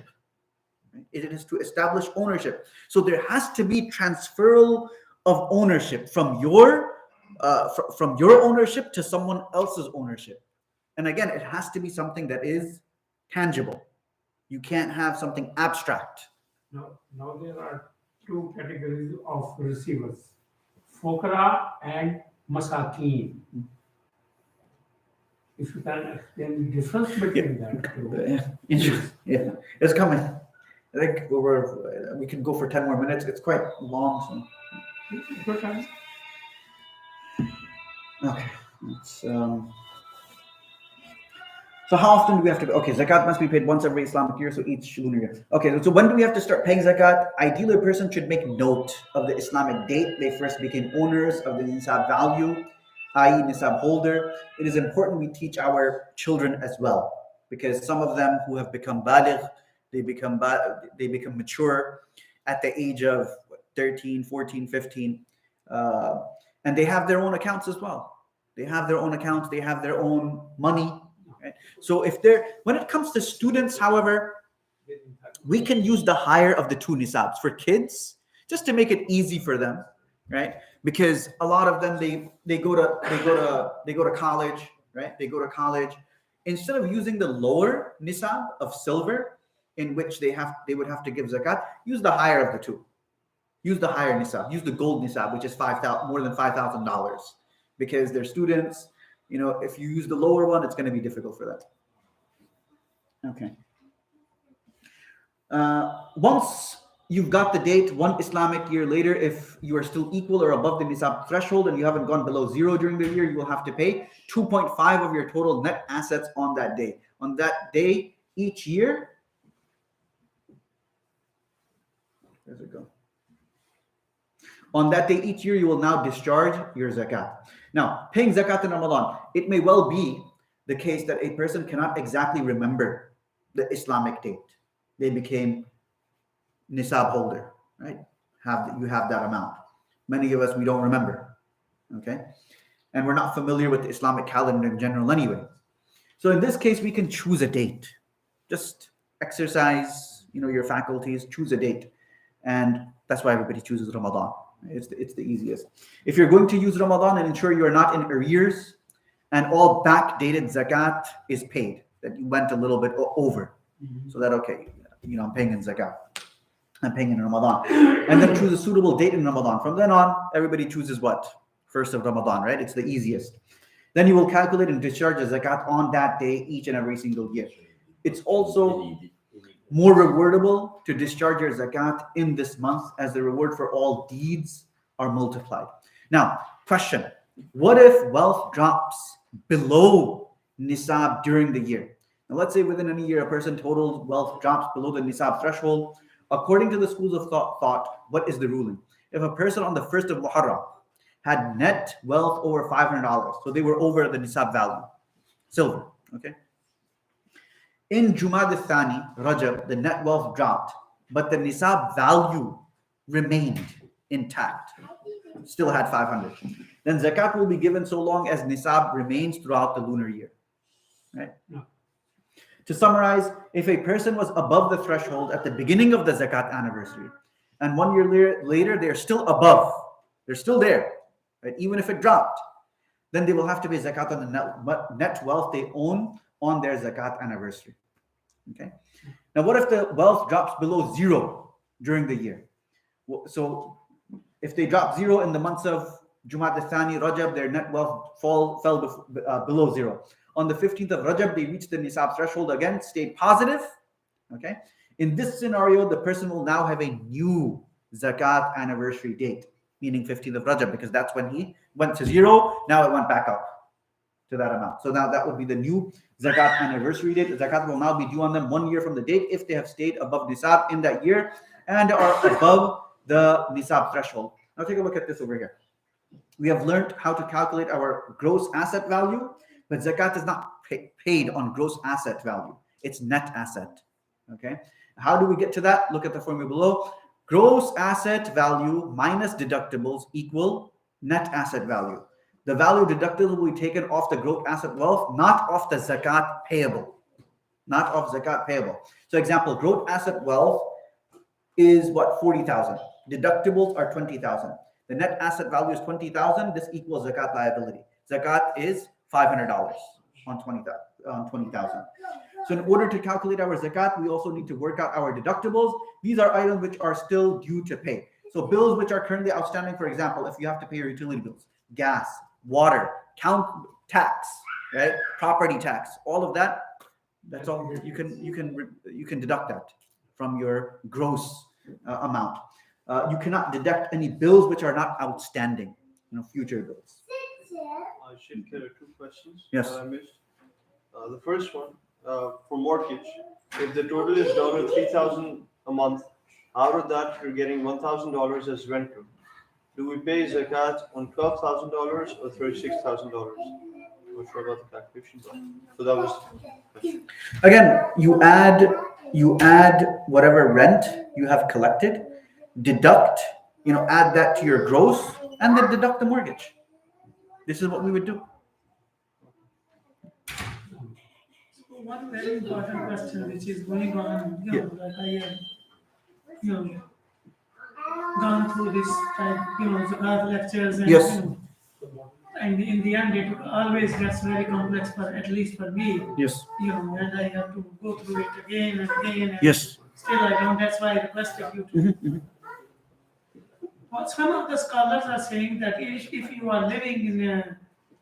It is to establish ownership. So there has to be transferal of ownership from your ownership to someone else's ownership. And again, it has to be something that is tangible. You can't have something abstract. Now there are two categories of receivers, fuqara and masakin. If you can explain the difference between that two. Yeah, it's coming. I think we can go for 10 more minutes. It's quite long. Okay. Okay. So how often do we have to? Okay, zakat must be paid once every Islamic year, so each lunar year. Okay, so when do we have to start paying zakat? Ideally, a person should make note of the Islamic date they first became owners of the nisab value, i.e. nisab holder. It is important we teach our children as well, because some of them who have become baligh, they become mature at the age of 13, 14, 15, and they have their own accounts as well. They have their own accounts, they have their own money. Right? So when it comes to students, however, we can use the higher of the two nisabs for kids, just to make it easy for them, right? Because a lot of them they go to college, right? They go to college. Instead of using the lower nisab of silver, in which they would have to give zakat, use the higher of the two. Use the higher nisab. Use the gold nisab, which is more than $5,000, because they're students. You know, if you use the lower one, it's going to be difficult for them. Okay. Once you've got the date, one Islamic year later, if you are still equal or above the nisab threshold and you haven't gone below 0 during the year, you will have to pay 2.5 of your total net assets on that day. On that day, each year, where's it go? On that day each year, you will now discharge your zakat. Now, paying zakat in Ramadan, it may well be the case that a person cannot exactly remember the Islamic date they became nisab holder, right? You have that amount. Many of us, we don't remember, okay? And we're not familiar with the Islamic calendar in general anyway. So in this case, we can choose a date. Just exercise, your faculties, choose a date. And that's why everybody chooses Ramadan. It's the easiest. If you're going to use Ramadan, and ensure you are not in arrears and all backdated zakat is paid, that you went a little bit over. So that, okay, I'm paying in zakat. I'm paying in Ramadan. And then choose a suitable date in Ramadan. From then on, everybody chooses what? First of Ramadan, right? It's the easiest. Then you will calculate and discharge the zakat on that day each and every single year. It's also more rewardable to discharge your zakat in this month, as the reward for all deeds are multiplied. Now, question: what if wealth drops below nisab during the year? Now, let's say within a year, a person total wealth drops below the nisab threshold. According to the schools of thought, what is the ruling? If a person on the 1st of Muharram had net wealth over $500, so they were over the nisab value, silver, okay? In Jumad al-Thani, Rajab, the net wealth dropped, but the nisab value remained intact, still had 500. Then zakat will be given so long as nisab remains throughout the lunar year, right? No. To summarize, if a person was above the threshold at the beginning of the zakat anniversary, and 1 year later they're still above, they're still there, right? Even if it dropped, then they will have to pay zakat on the net wealth they own on their zakat anniversary. Okay. Now, what if the wealth drops below zero during the year? So, if they drop zero in the months of Jumad al-Thani, Rajab, their net wealth fell below zero. On the 15th of Rajab, they reached the nisab threshold again, stayed positive. Okay. In this scenario, the person will now have a new zakat anniversary date, meaning 15th of Rajab, because that's when he went to zero. Now it went back up to that amount. So now that would be the new zakat anniversary date. The zakat will now be due on them 1 year from the date if they have stayed above nisab in that year and are above the nisab threshold. Now take a look at this over here. We have learned how to calculate our gross asset value, but zakat is not paid on gross asset value. It's net asset. Okay. How do we get to that? Look at the formula below. Gross asset value minus deductibles equal net asset value. The value deductible will be taken off the gross asset wealth, not off the zakat payable. Not off zakat payable. So example, gross asset wealth is what? 40,000. Deductibles are 20,000. The net asset value is 20,000. This equals zakat liability. Zakat is $500 on 20,000. So in order to calculate our zakat, we also need to work out our deductibles. These are items which are still due to pay. So bills which are currently outstanding, for example, if you have to pay your utility bills, gas, water, tax, right? Property tax, all of that. That's all you can deduct that from your gross amount. You cannot deduct any bills which are not outstanding, future bills. I should get 2 questions Yes. that I missed. The first one, for mortgage, if the total is $3,000 a month, out of that you're getting $1,000 as rental. Do we pay zakat on $12,000 or $36,000? Not sure about the calculation, but so that was the question. Again, you add whatever rent you have collected, deduct, add that to your gross, and then deduct the mortgage. This is what we would do. One very important question which is going on, like I have, gone through this type, zakat lectures and, Yes. And in the end it always gets very complex at least for me, Yes. And I have to go through it again and again. And Yes. Still I don't, that's why I requested you to. Well, some of the scholars are saying that if you are living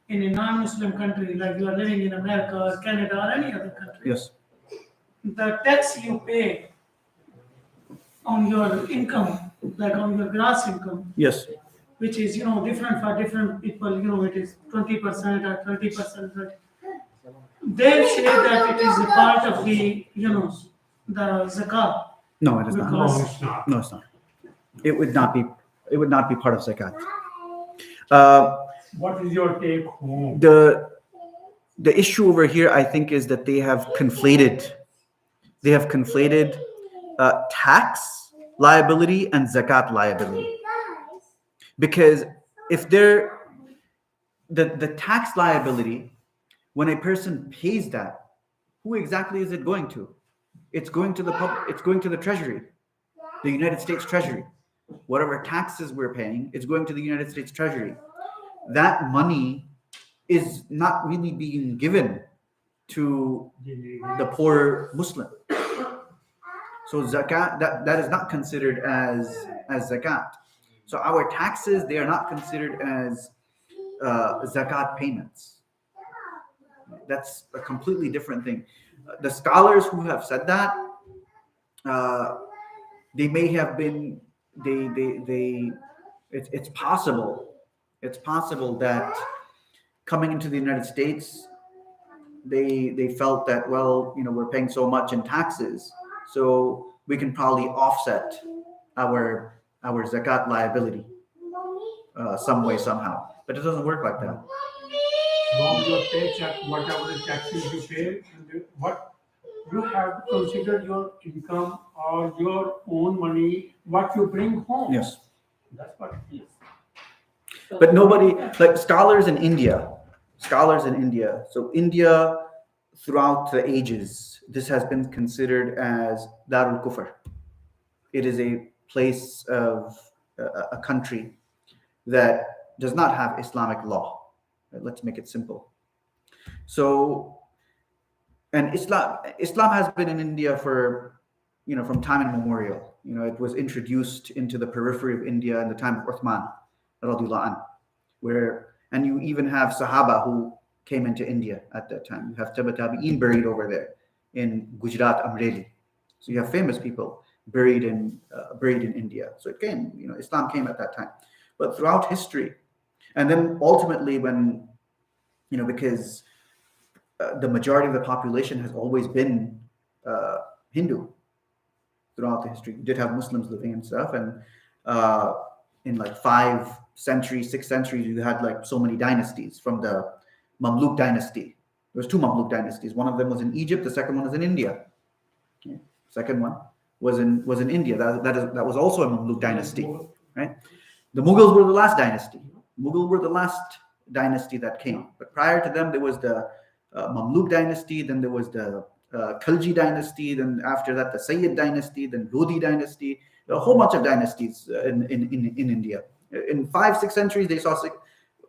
in a non-Muslim country, like you are living in America or Canada or any other country, Yes. the tax you pay on your income, like on your gross income, Yes. which is different for different people, it is 20% or 30%. They say that it is a part of the the zakat. No, it is not. No, it's not. No, it's not. It would not be. It would not be part of zakat. What is your take home? The issue over here, I think, is that they have conflated. They have conflated tax liability and zakat liability. Because if they're the tax liability, when a person pays that, who exactly is it going to? It's going to the public. It's going to the Treasury, the United States Treasury. Whatever taxes we're paying, it's going to the United States Treasury. That money is not really being given to the poor Muslim. So zakat, that is not considered as zakat. So our taxes, they are not considered as zakat payments. That's a completely different thing. The scholars who have said that, they may have been, they it's possible, that coming into the United States, they felt that, well, we're paying so much in taxes, so we can probably offset our zakat liability some way, somehow. But it doesn't work like that. From your paycheck, whatever the taxes you pay, and what you have to consider your income or your own money, what you bring home. Yes. That's what it is. But nobody, like scholars in India. So India, throughout the ages, this has been considered as Darul Kufr. It is a place of a country that does not have Islamic law. Let's make it simple. So, and Islam has been in India for, from time immemorial. It was introduced into the periphery of India in the time of Uthman, radiyallahu anhu, and you even have Sahaba who came into India at that time. You have Tabi'in buried over there in Gujarat, Amreli. So you have famous people buried in India. So it came, Islam came at that time. But throughout history, and then ultimately when, because the majority of the population has always been Hindu throughout the history. You did have Muslims living and stuff, and in like 5 centuries, 6 centuries, you had like so many dynasties from the Mamluk dynasty. There was 2 Mamluk dynasties. One of them was in Egypt. The second one was in India. Okay. Second one was in India. That was also a Mamluk dynasty, right? The Mughals were the last dynasty. Mughal were the last dynasty that came. But prior to them, there was the Mamluk dynasty. Then there was the Khalji dynasty. Then after that, the Sayyid dynasty. Then Lodi dynasty. A whole bunch of dynasties in India. In 5-6 centuries, they saw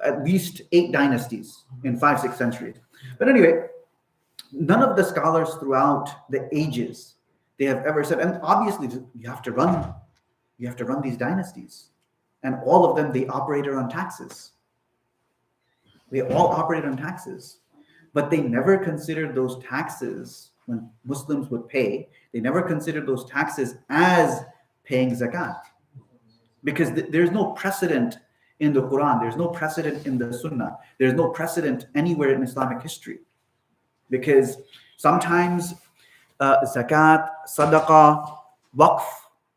at least 8 dynasties in 5-6 centuries. But anyway, none of the scholars throughout the ages, they have ever said, and obviously you have to run these dynasties, and all of them, they operated on taxes. They all operated on taxes, but they never considered those taxes when Muslims would pay. They never considered those taxes as paying zakat, because there's no precedent in the Quran, there's no precedent in the Sunnah, there's no precedent anywhere in Islamic history. Because sometimes zakat, sadaqah, waqf,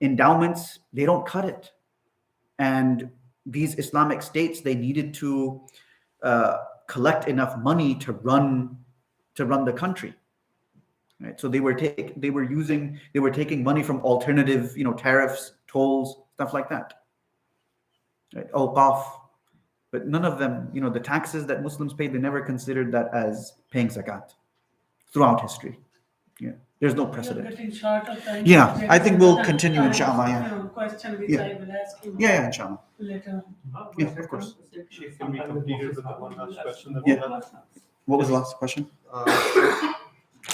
endowments, they don't cut it. And these Islamic states, they needed to collect enough money to run the country. Right? So they were taking money from alternative, tariffs, tolls, stuff like that. Right? Awqaf. But none of them, the taxes that Muslims paid, they never considered that as paying zakat throughout history. Yeah. There's no precedent. Getting short of time. Yeah, I think we'll continue, inshallah. Yeah. Question which Yeah. I will ask you. Yeah, inshallah. Later. Yeah, of course. Chief, can we complete it with the one last question that we Yeah. have? What was the last question?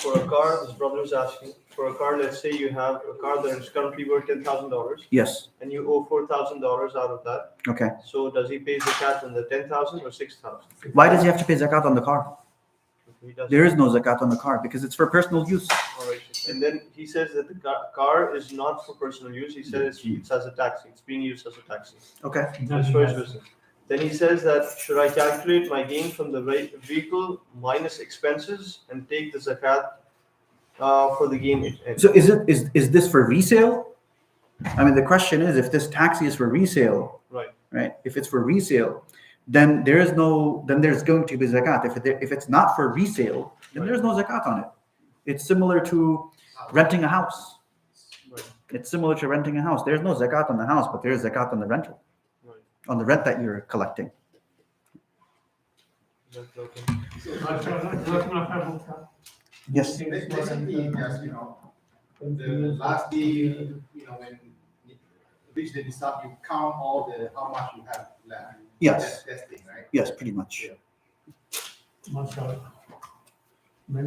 For a car, this brother is asking, for a car, let's say you have a car that is currently worth $10,000 Yes. and you owe $4,000 out of that. Okay. So does he pay zakat on the 10,000 or 6,000? Why does he have to pay zakat on the car? He does. There is no zakat on the car because it's for personal use. All right. And then he says that the car is not for personal use. He says it's as a taxi. It's being used as a taxi. Okay. It's for his business. Then he says that should I calculate my gain from the vehicle minus expenses and take the zakat for the gain? So is this for resale? I mean, the question is, if this taxi is for resale, right? If it's for resale, then there's going to be zakat. If it's not for resale, then there's no zakat on it. It's similar to renting a house. It's similar to renting a house. There's no zakat on the house, but there's zakat on the rental, on the rent that you're collecting. Yes. Basically, just, the last day, when reach the nisab, you count all how much you have left. Yes. That's thing, right? Yes, pretty much. Mashallah.